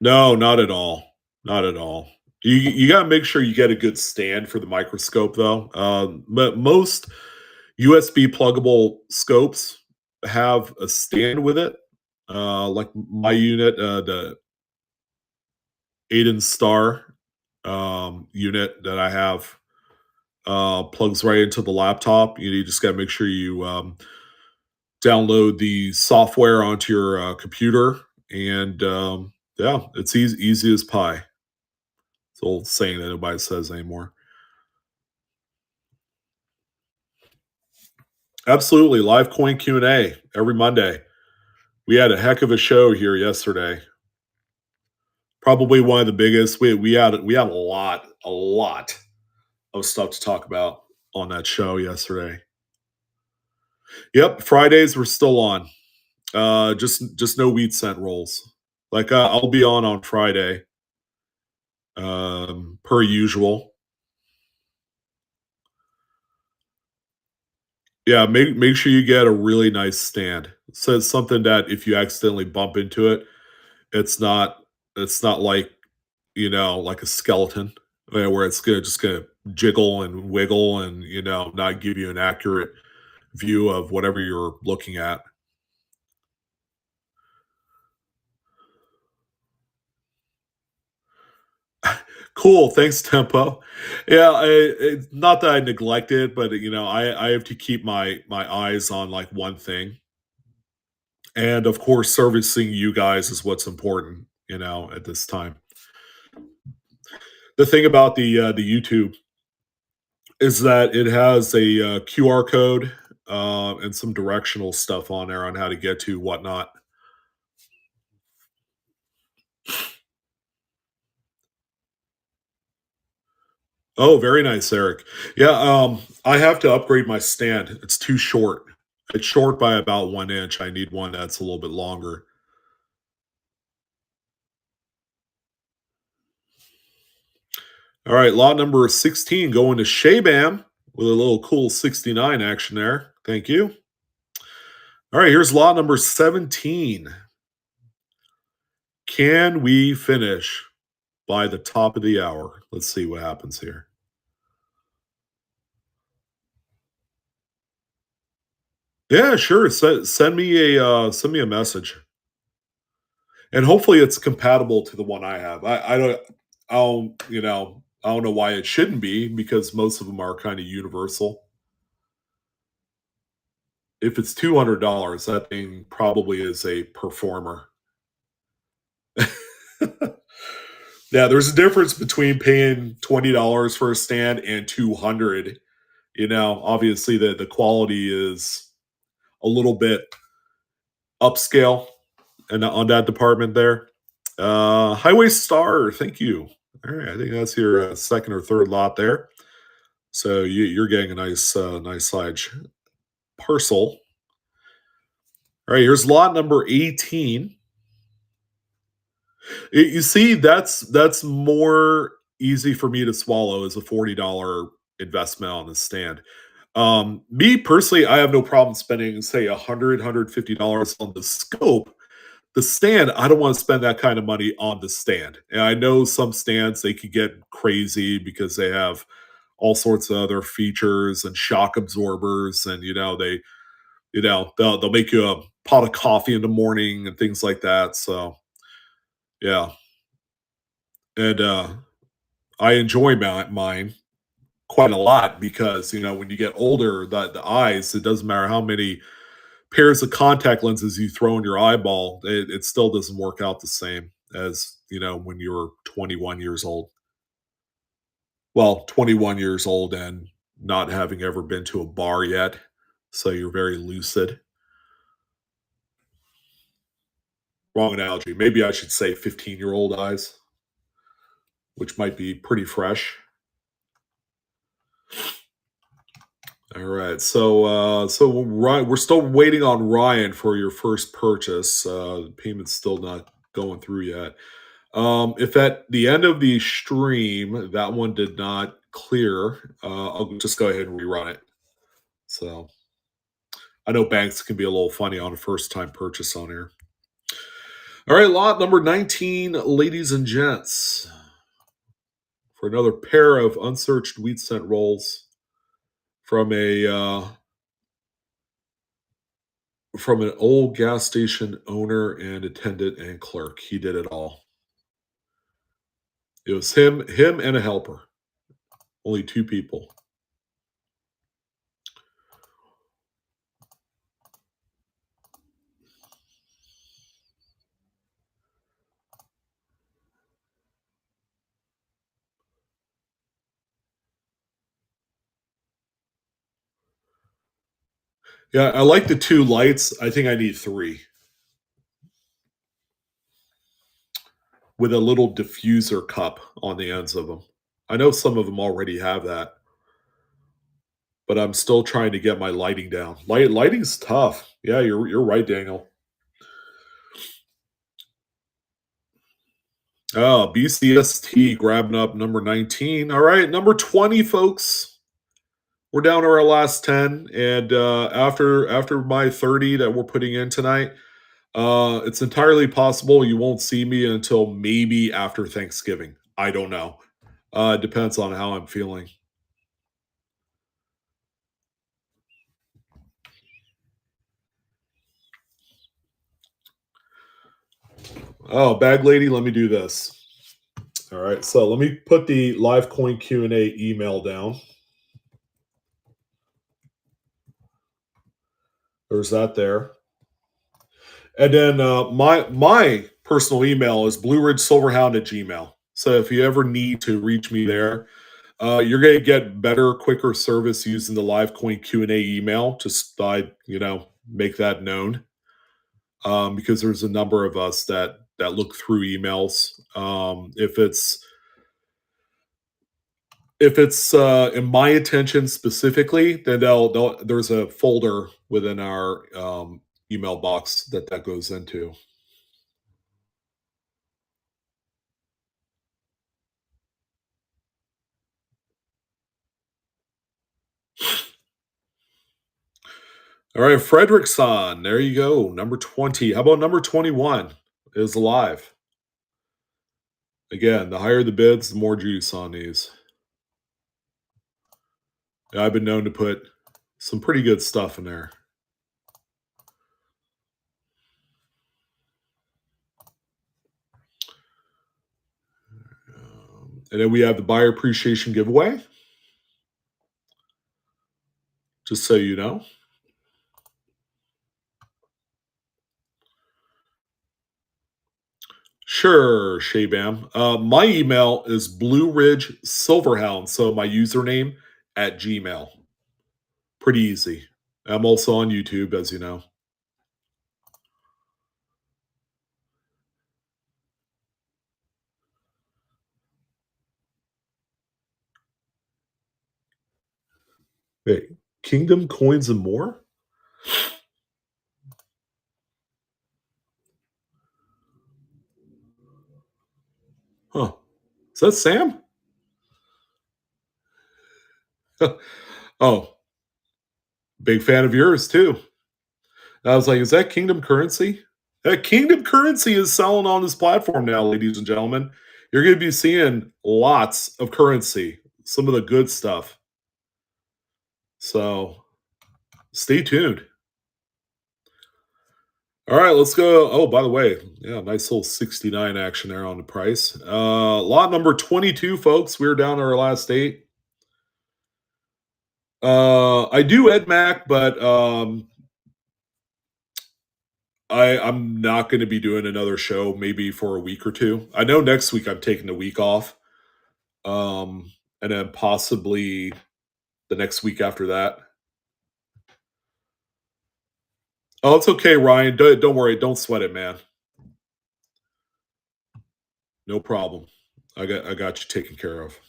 No, not at all. Not at all. You got to make sure you get a good stand for the microscope, though. But most USB pluggable scopes have a stand with it. Like my unit, the Aiden Star unit that I have, plugs right into the laptop. You just got to make sure you download the software onto your computer, and yeah, it's easy as pie. It's an old saying that nobody says anymore. Absolutely, live coin Q&A every Monday. We had a heck of a show here yesterday. Probably one of the biggest. We had a lot of stuff to talk about on that show yesterday. Yep, Fridays we're still on. Just no wheat cent rolls. Like I'll be on Friday, per usual. Yeah, make sure you get a really nice stand. So it's something that if you accidentally bump into it, it's not it's not like like a skeleton, where it's just gonna jiggle and wiggle and not give you an accurate view of whatever you're looking at. Cool, thanks, Tempo. Yeah, not that I neglect it, but I have to keep my eyes on like one thing, and of course, servicing you guys is what's important. At this time, the thing about the YouTube is that it has a QR code and some directional stuff on there on how to get to whatnot. Oh, very nice, Eric. Yeah, I have to upgrade my stand. It's too short. It's short by about 1 inch. I need one that's a little bit longer. All right, lot number 16 going to Shabam with a little cool 69 action there. Thank you. All right, here's lot number 17. Can we finish by the top of the hour? Let's see what happens here. Yeah, sure. Send me a message, and hopefully it's compatible to the one I have. I don't know why it shouldn't be because most of them are kind of universal. If it's $200, that thing probably is a performer. Yeah, there's a difference between paying $20 for a stand and 200. Obviously the quality is a little bit upscale and on that department there. Highway Star, thank you. All right, I think that's your second or third lot there. So you're getting a nice large parcel. All right, here's lot number 18. You see, that's more easy for me to swallow as a $40 investment on the stand. Me personally, I have no problem spending, say, $150 on the scope. The stand, I don't want to spend that kind of money on the stand. And I know some stands they could get crazy because they have all sorts of other features and shock absorbers, and they'll make you a pot of coffee in the morning and things like that. So yeah, and I enjoy mine quite a lot because when you get older, the eyes, it doesn't matter how many pairs of contact lenses you throw in your eyeball, it still doesn't work out the same as when you were 21 years old. Well, 21 years old and not having ever been to a bar yet, so you're very lucid. Wrong analogy. Maybe I should say 15-year-old eyes, which might be pretty fresh. All right, we're still waiting on Ryan for your first purchase. The payment's still not going through yet. If at the end of the stream that one did not clear, I'll just go ahead and rerun it. So I know banks can be a little funny on a first time purchase on here. All right, lot number 19, ladies and gents, for another pair of unsearched wheat cent rolls from a from an old gas station owner and attendant and clerk. He did it all. It was him and a helper. Only two people. Yeah, I like the two lights. I think I need three with a little diffuser cup on the ends of them. I know some of them already have that, but I'm still trying to get my lighting down. Lighting's tough. Yeah, you're right, Daniel. Oh, BCST grabbing up number 19. All right, number 20, folks. We're down to our last 10, and after my 30 that we're putting in tonight, it's entirely possible you won't see me until maybe after Thanksgiving. I don't know. It depends on how I'm feeling. Oh, bag lady, let me do this. All right, so let me put the live coin Q&A email down. There's that there. And then my personal email is blueridgesilverhound at gmail. So if you ever need to reach me there, you're going to get better, quicker service using the live coin Q&A email. Just make that known because there's a number of us that look through emails. If it's in my attention specifically, then there's a folder within our email box that goes into. All right, Frederickson. There you go. Number 20. How about number 21 is live? Again, the higher the bids, the more juice on these. Yeah, I've been known to put some pretty good stuff in there. And then we have the buyer appreciation giveaway. Just so you know. Sure, Shaybam. My email is Blue Ridge Silverhound. So my username at Gmail. Pretty easy. I'm also on YouTube, as you know. Wait, Kingdom Coins and More? Huh. Is that Sam? Oh, big fan of yours too. I was like, is that Kingdom Currency? Kingdom Currency is selling on this platform now, ladies and gentlemen. You're going to be seeing lots of currency, some of the good stuff. So stay tuned. All right, let's go. Oh, by the way, yeah, nice little 69 action there on the price. Lot number 22, folks. We're down to our last 8. I do EdMac, but I'm not going to be doing another show maybe for a week or two. I know next week I'm taking a week off, and then possibly the next week after that. Oh, it's okay, Ryan. Don't worry. Don't sweat it, man. No problem. I got you taken care of.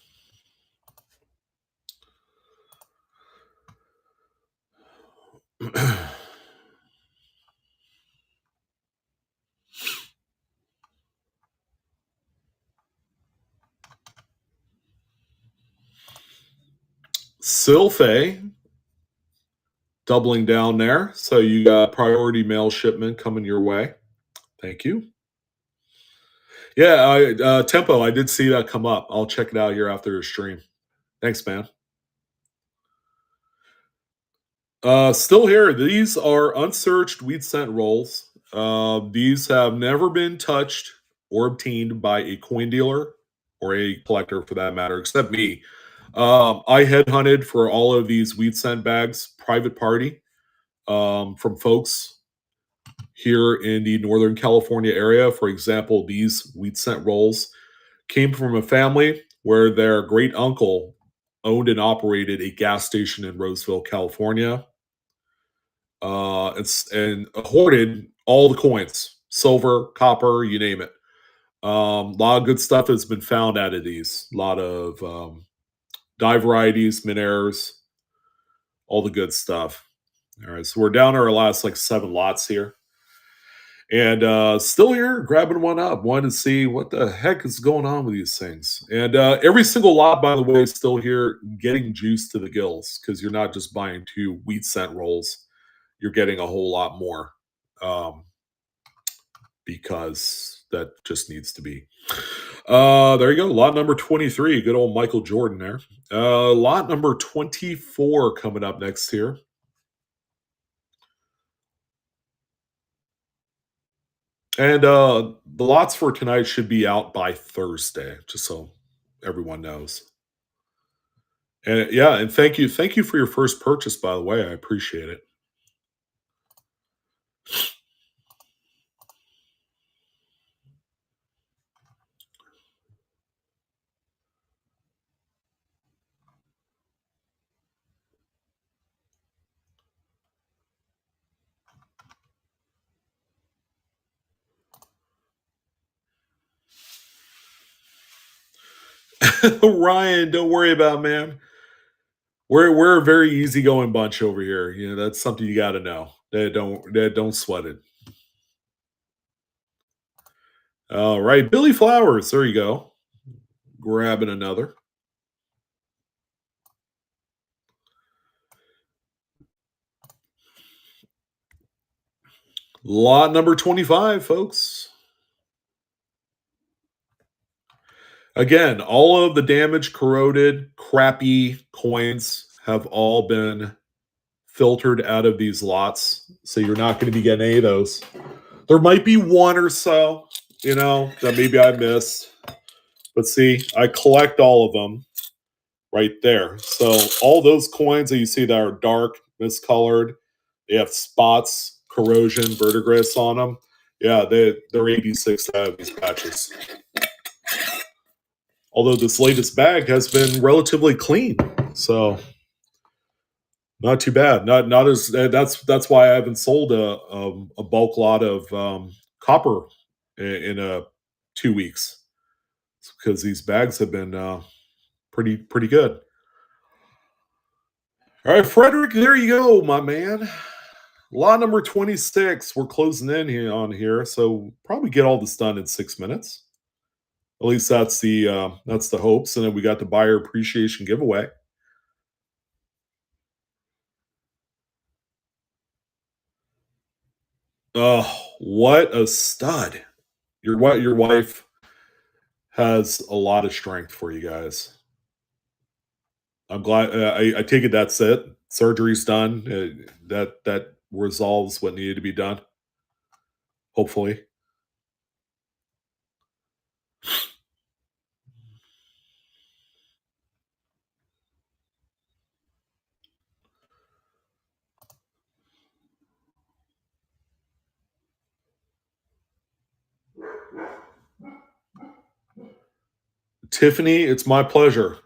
Sylphe doubling down there. So you got priority mail shipment coming your way. Thank you. Yeah, Tempo, I did see that come up. I'll check it out here after the stream. Thanks, man. Still here. These are unsearched wheat scent rolls. These have never been touched or obtained by a coin dealer or a collector for that matter, except me. I headhunted for all of these wheat scent bags, private party, from folks here in the Northern California area. For example, these wheat scent rolls came from a family where their great uncle owned and operated a gas station in Roseville, California. And hoarded all the coins, silver, copper, you name it. A lot of good stuff has been found out of these. A lot of dye varieties, mint errors, all the good stuff. All right, so we're down to our last like 7 lots here. And still here, grabbing one up, wanting to see what the heck is going on with these things. And every single lot, by the way, is still here getting juice to the gills because you're not just buying 2 wheat scent rolls, you're getting a whole lot more because that just needs to be. There you go. Lot number 23. Good old Michael Jordan there. Lot number 24 coming up next here. And the lots for tonight should be out by Thursday, just so everyone knows. And yeah, and thank you for your first purchase, by the way. I appreciate it. Ryan, don't worry about it, man. We're a very easygoing bunch over here. You know, that's something you got to know. That don't sweat it. All right, Billy Flowers. There you go. Grabbing another. Lot number 25, folks. Again, all of the damaged, corroded, crappy coins have all been filtered out of these lots. So you're not going to be getting any of those. There might be one or so, that maybe I missed. But see, I collect all of them right there. So all those coins that you see that are dark, miscolored, they have spots, corrosion, verdigris on them. Yeah, they're 86 out of these patches. Although this latest bag has been relatively clean, so not too bad. Not as that's why I haven't sold a bulk lot of copper in 2 weeks. It's because these bags have been pretty good. All right, Frederick, there you go, my man. Lot number 26. We're closing in here, so probably get all this done in 6 minutes. At least that's the hopes. And then we got the buyer appreciation giveaway. Oh, what a stud! Your wife has a lot of strength for you guys. I'm glad. I take it that's it. Surgery's done. That resolves what needed to be done. Hopefully. Tiffany, it's my pleasure.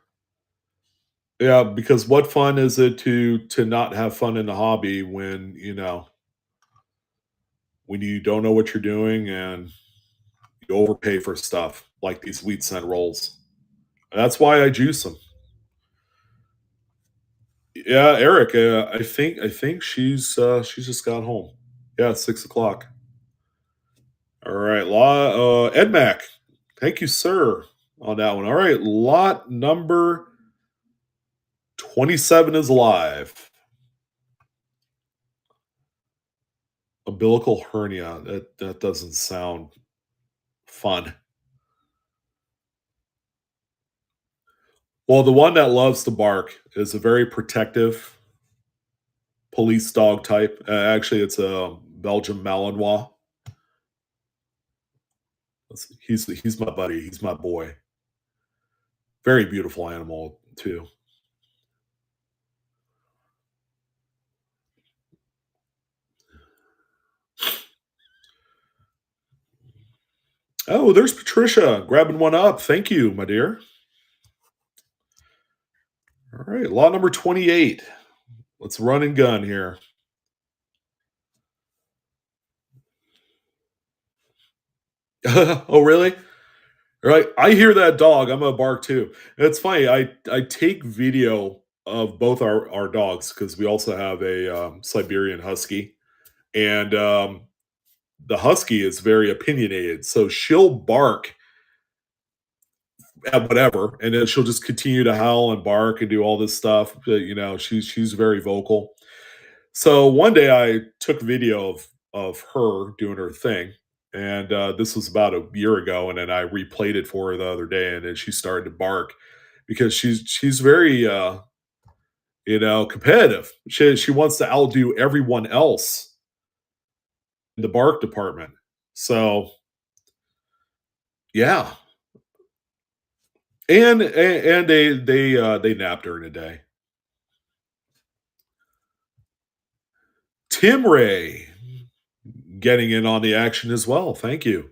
Yeah, because what fun is it to not have fun in the hobby when you don't know what you're doing and you overpay for stuff like these wheat cent rolls. And that's why I juice them. Yeah, Eric, I think she's just got home. Yeah, it's 6 o'clock. All right, Ed Mac, thank you, sir, on that one. All right, lot number 27 is alive. Umbilical hernia. That doesn't sound fun. Well, the one that loves to bark is a very protective police dog type. Actually, it's a Belgian Malinois. He's my buddy. He's my boy. Very beautiful animal too. Oh, there's Patricia grabbing one up. Thank you, my dear. All right, law number 28. Let's run and gun here. Oh, really? All right. I hear that dog. I'm gonna bark too. It's funny. I take video of both our dogs because we also have a Siberian Husky, and the Husky is very opinionated. So she'll bark at whatever, and then she'll just continue to howl and bark and do all this stuff. She's very vocal. So one day I took video of her doing her thing, and this was about a year ago, and then I replayed it for her the other day, and then she started to bark because she's very competitive. She wants to outdo everyone else in the bark department. So yeah, and they napped during the day. Tim Ray getting in on the action as well. Thank you.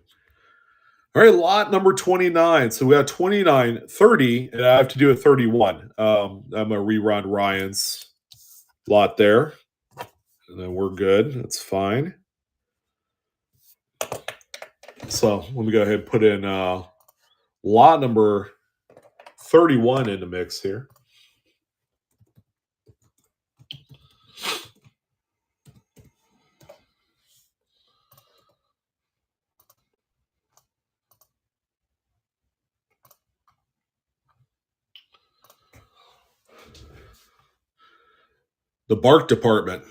All right, lot number 29. So we got 29, 30, and I have to do a 31. I'm going to rerun Ryan's lot there. And then we're good. That's fine. So let me go ahead and put in lot number 31 in the mix here. The bark department.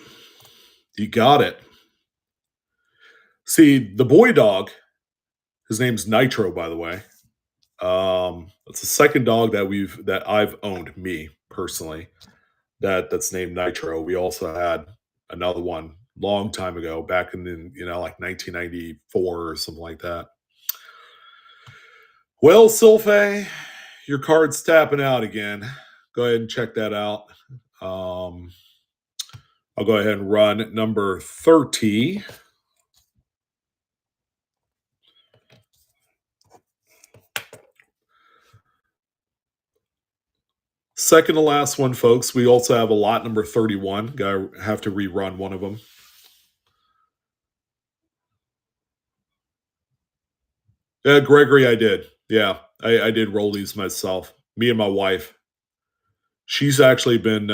You got it. See, the boy dog, his name's Nitro, by the way. It's the second dog that I've owned, me personally. That's named Nitro. We also had another one long time ago, back in the, like 1994 or something like that. Well, Sylphe, your card's tapping out again. Go ahead and check that out. Um, I'll go ahead and run number 30. Second to last one, folks. We also have a lot number 31. Gotta have to rerun one of them. Yeah, Gregory, I did. Yeah, I did roll these myself. Me and my wife. She's actually been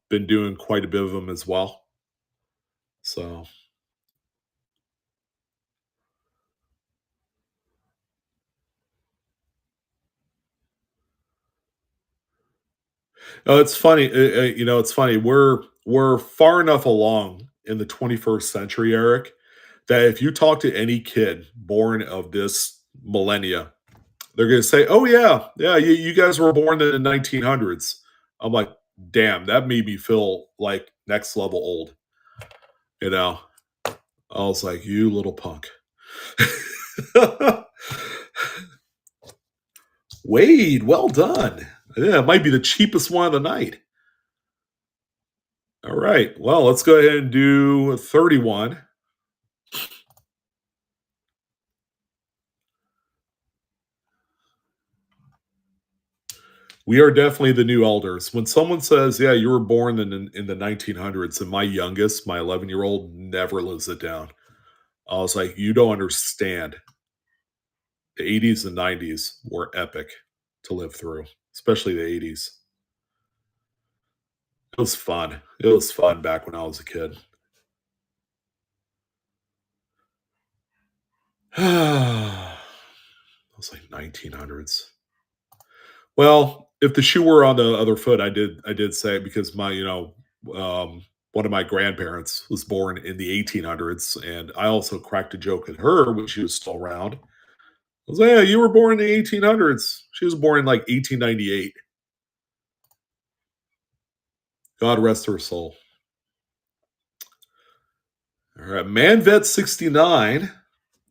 doing quite a bit of them as well. So it's funny. It's funny. We're far enough along in the 21st century, Eric, that if you talk to any kid born of this millennia, they're going to say, "Oh yeah, yeah, you guys were born in the 1900s." I'm like, "Damn, that made me feel like next level old." You know, I was like, "You little punk." Wade, well done. Yeah, it might be the cheapest one of the night. All right. Well, let's go ahead and do 31. We are definitely the new elders. When someone says, "Yeah, you were born in the 1900s," and my youngest, my 11-year-old, never lives it down. I was like, "You don't understand. The 80s and 90s were epic to live through, especially the 80s. It was fun. It was fun back when I was a kid." I was like 1900s. Well, if the shoe were on the other foot, I did say it because one of my grandparents was born in the 1800s, and I also cracked a joke at her when she was still around. I was like, "Yeah, you were born in the 1800s." She was born in like 1898. God rest her soul. All right, Manvet 69.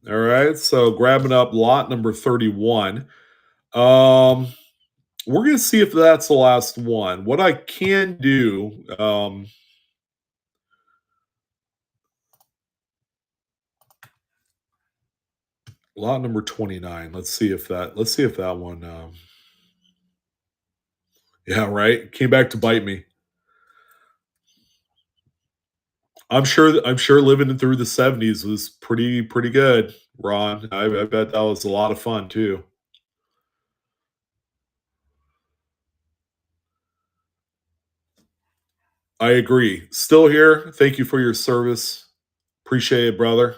All right, so grabbing up lot number 31. Um, we're gonna see if that's the last one. What I can do, lot number 29. Let's see if that one yeah, right. Came back to bite me. I'm sure living through the 70s was pretty good, Ron. I bet that was a lot of fun too. I agree. Still here. Thank you for your service. Appreciate it, brother.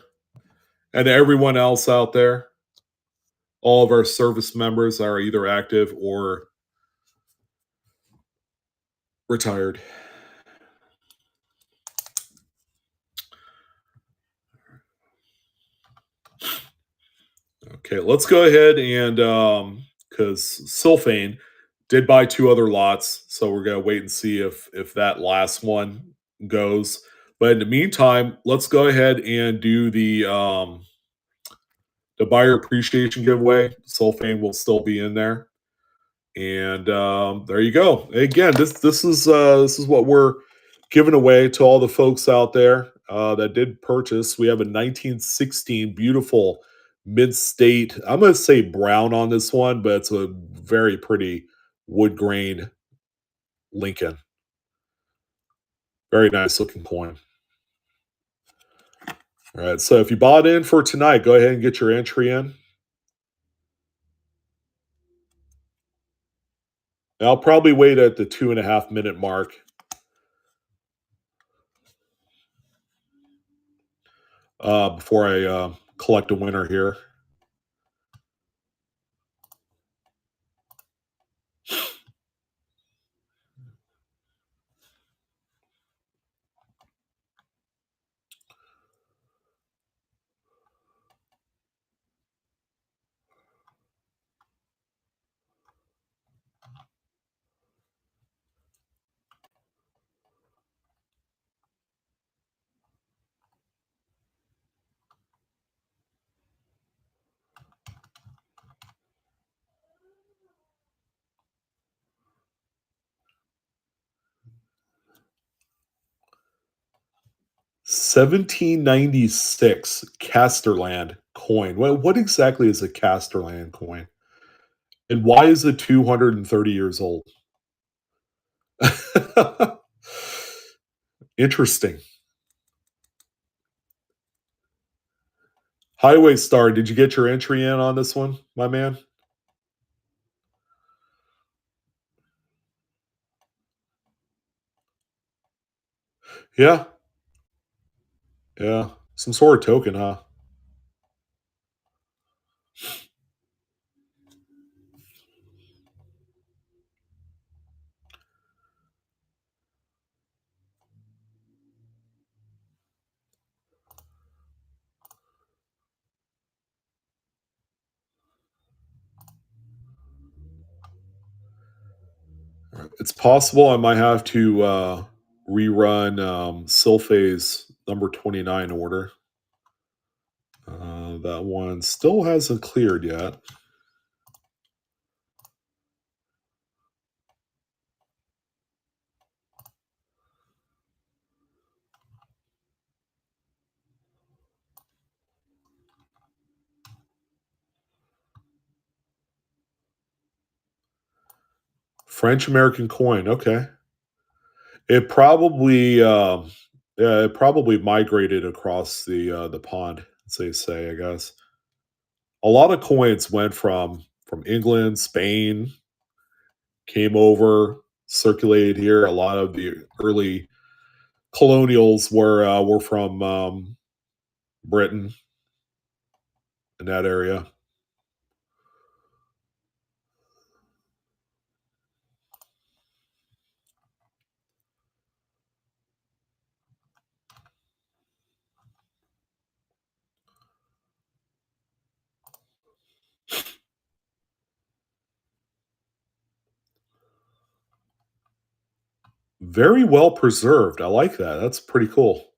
And to everyone else out there, all of our service members are either active or retired. Okay, let's go ahead and because Sylphane did buy two other lots, so we're gonna wait and see if that last one goes. But in the meantime, let's go ahead and do the buyer appreciation giveaway. Sylphane will still be in there, and there you go. Again, this is what we're giving away to all the folks out there that did purchase. We have a 1916 beautiful mid-state. I'm going to say brown on this one, but it's a very pretty wood grain Lincoln. Very nice looking coin. All right, so if you bought in for tonight, go ahead and get your entry in. I'll probably wait at the 2.5 minute mark before I collect a winner here. 1796 Casterland coin. What exactly is a Casterland coin? And why is it 230 years old? Interesting. Highway Star, did you get your entry in on this one, my man? Yeah, yeah. Some sort of token, huh? It's possible I might have to rerun Sylpha's number 29 order. That one still hasn't cleared yet. French American coin. Okay. It probably yeah, it probably migrated across the pond, as they say, I guess. A lot of coins went from England, Spain, came over, circulated here. A lot of the early colonials were from Britain in that area. Very well preserved. I like that. That's pretty cool.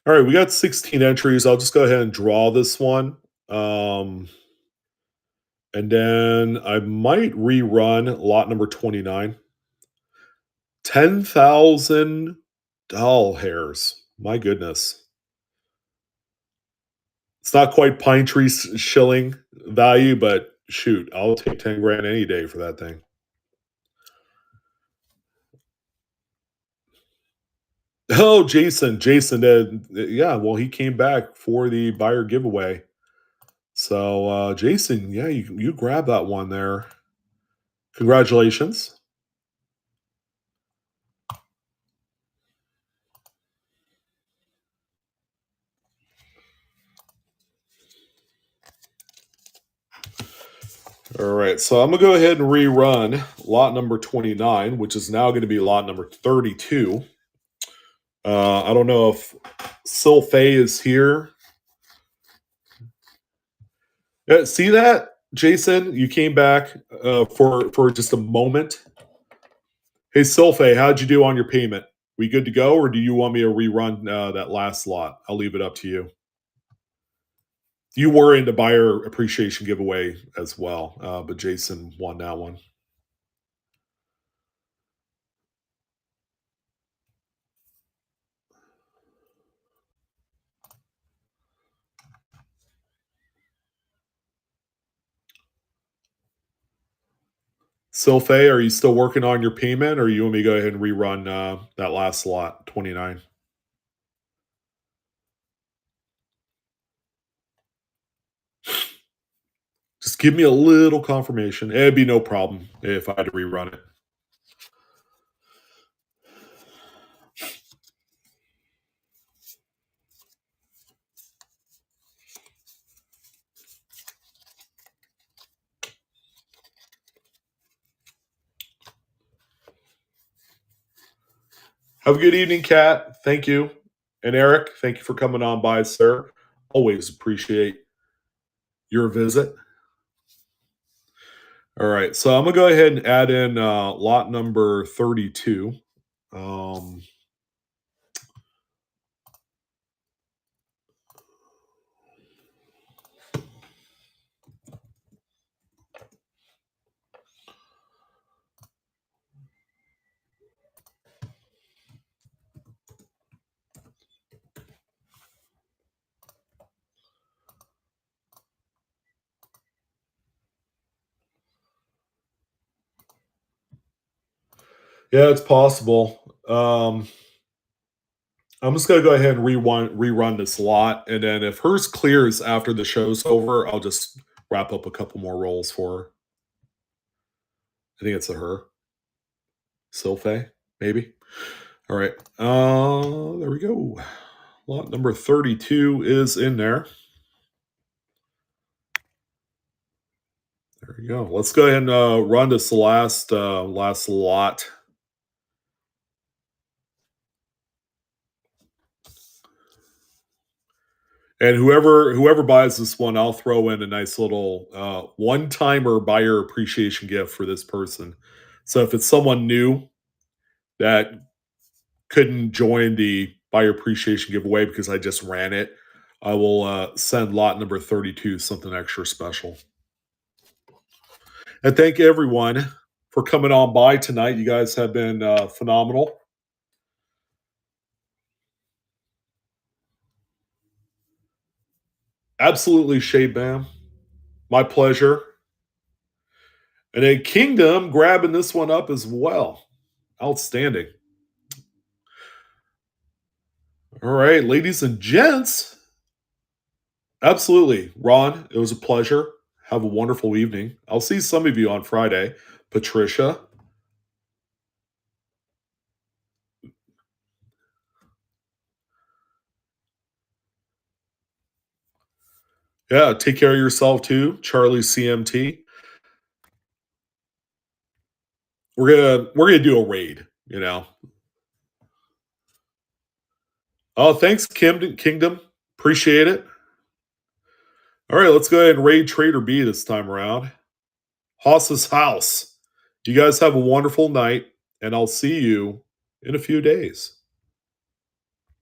All right, we got 16 entries. I'll just go ahead and draw this one. Um, and then I might rerun lot number 29. 10,000 doll hairs. My goodness. It's not quite pine tree shilling value, but shoot, I'll take 10 grand any day for that thing. Oh, Jason, yeah, well, he came back for the buyer giveaway. So, Jason, yeah, you grab that one there. Congratulations. All right, so I'm gonna go ahead and rerun lot number 29, which is now going to be lot number 32. I don't know if Sylphay is here. Yeah, see that, Jason? You came back for just a moment. Hey, Sylphay, how'd you do on your payment? We good to go, or do you want me to rerun that last slot? I'll leave it up to you. You were in the buyer appreciation giveaway as well, but Jason won that one. Sylphay, are you still working on your payment, or you want me to go ahead and rerun that last slot, 29? Just give me a little confirmation. It'd be no problem if I had to rerun it. Have a good evening, Kat. Thank you. And Eric, thank you for coming on by, sir. Always appreciate your visit. All right, so I'm gonna go ahead and add in lot number 32. Um, Yeah, it's possible. I'm just gonna go ahead and rerun this lot, and then if hers clears after the show's over, I'll just wrap up a couple more rolls for her. I think it's a her. Silphe, maybe. All right. There we go. Lot number 32 is in there. There we go. Let's go ahead and run this last lot. And whoever buys this one, I'll throw in a nice little one timer buyer appreciation gift for this person. So if it's someone new that couldn't join the buyer appreciation giveaway because I just ran it, I will send lot number 32 something extra special. And thank everyone for coming on by tonight. You guys have been phenomenal. Absolutely, Shade Bam. My pleasure. And then Kingdom grabbing this one up as well. Outstanding. All right, ladies and gents. Absolutely. Ron, it was a pleasure. Have a wonderful evening. I'll see some of you on Friday. Patricia. Yeah, take care of yourself too. Charlie CMT. We're gonna do a raid, you know. Oh, thanks, Kingdom. Appreciate it. All right, let's go ahead and raid Trader B this time around. Haas's house. You guys have a wonderful night, and I'll see you in a few days.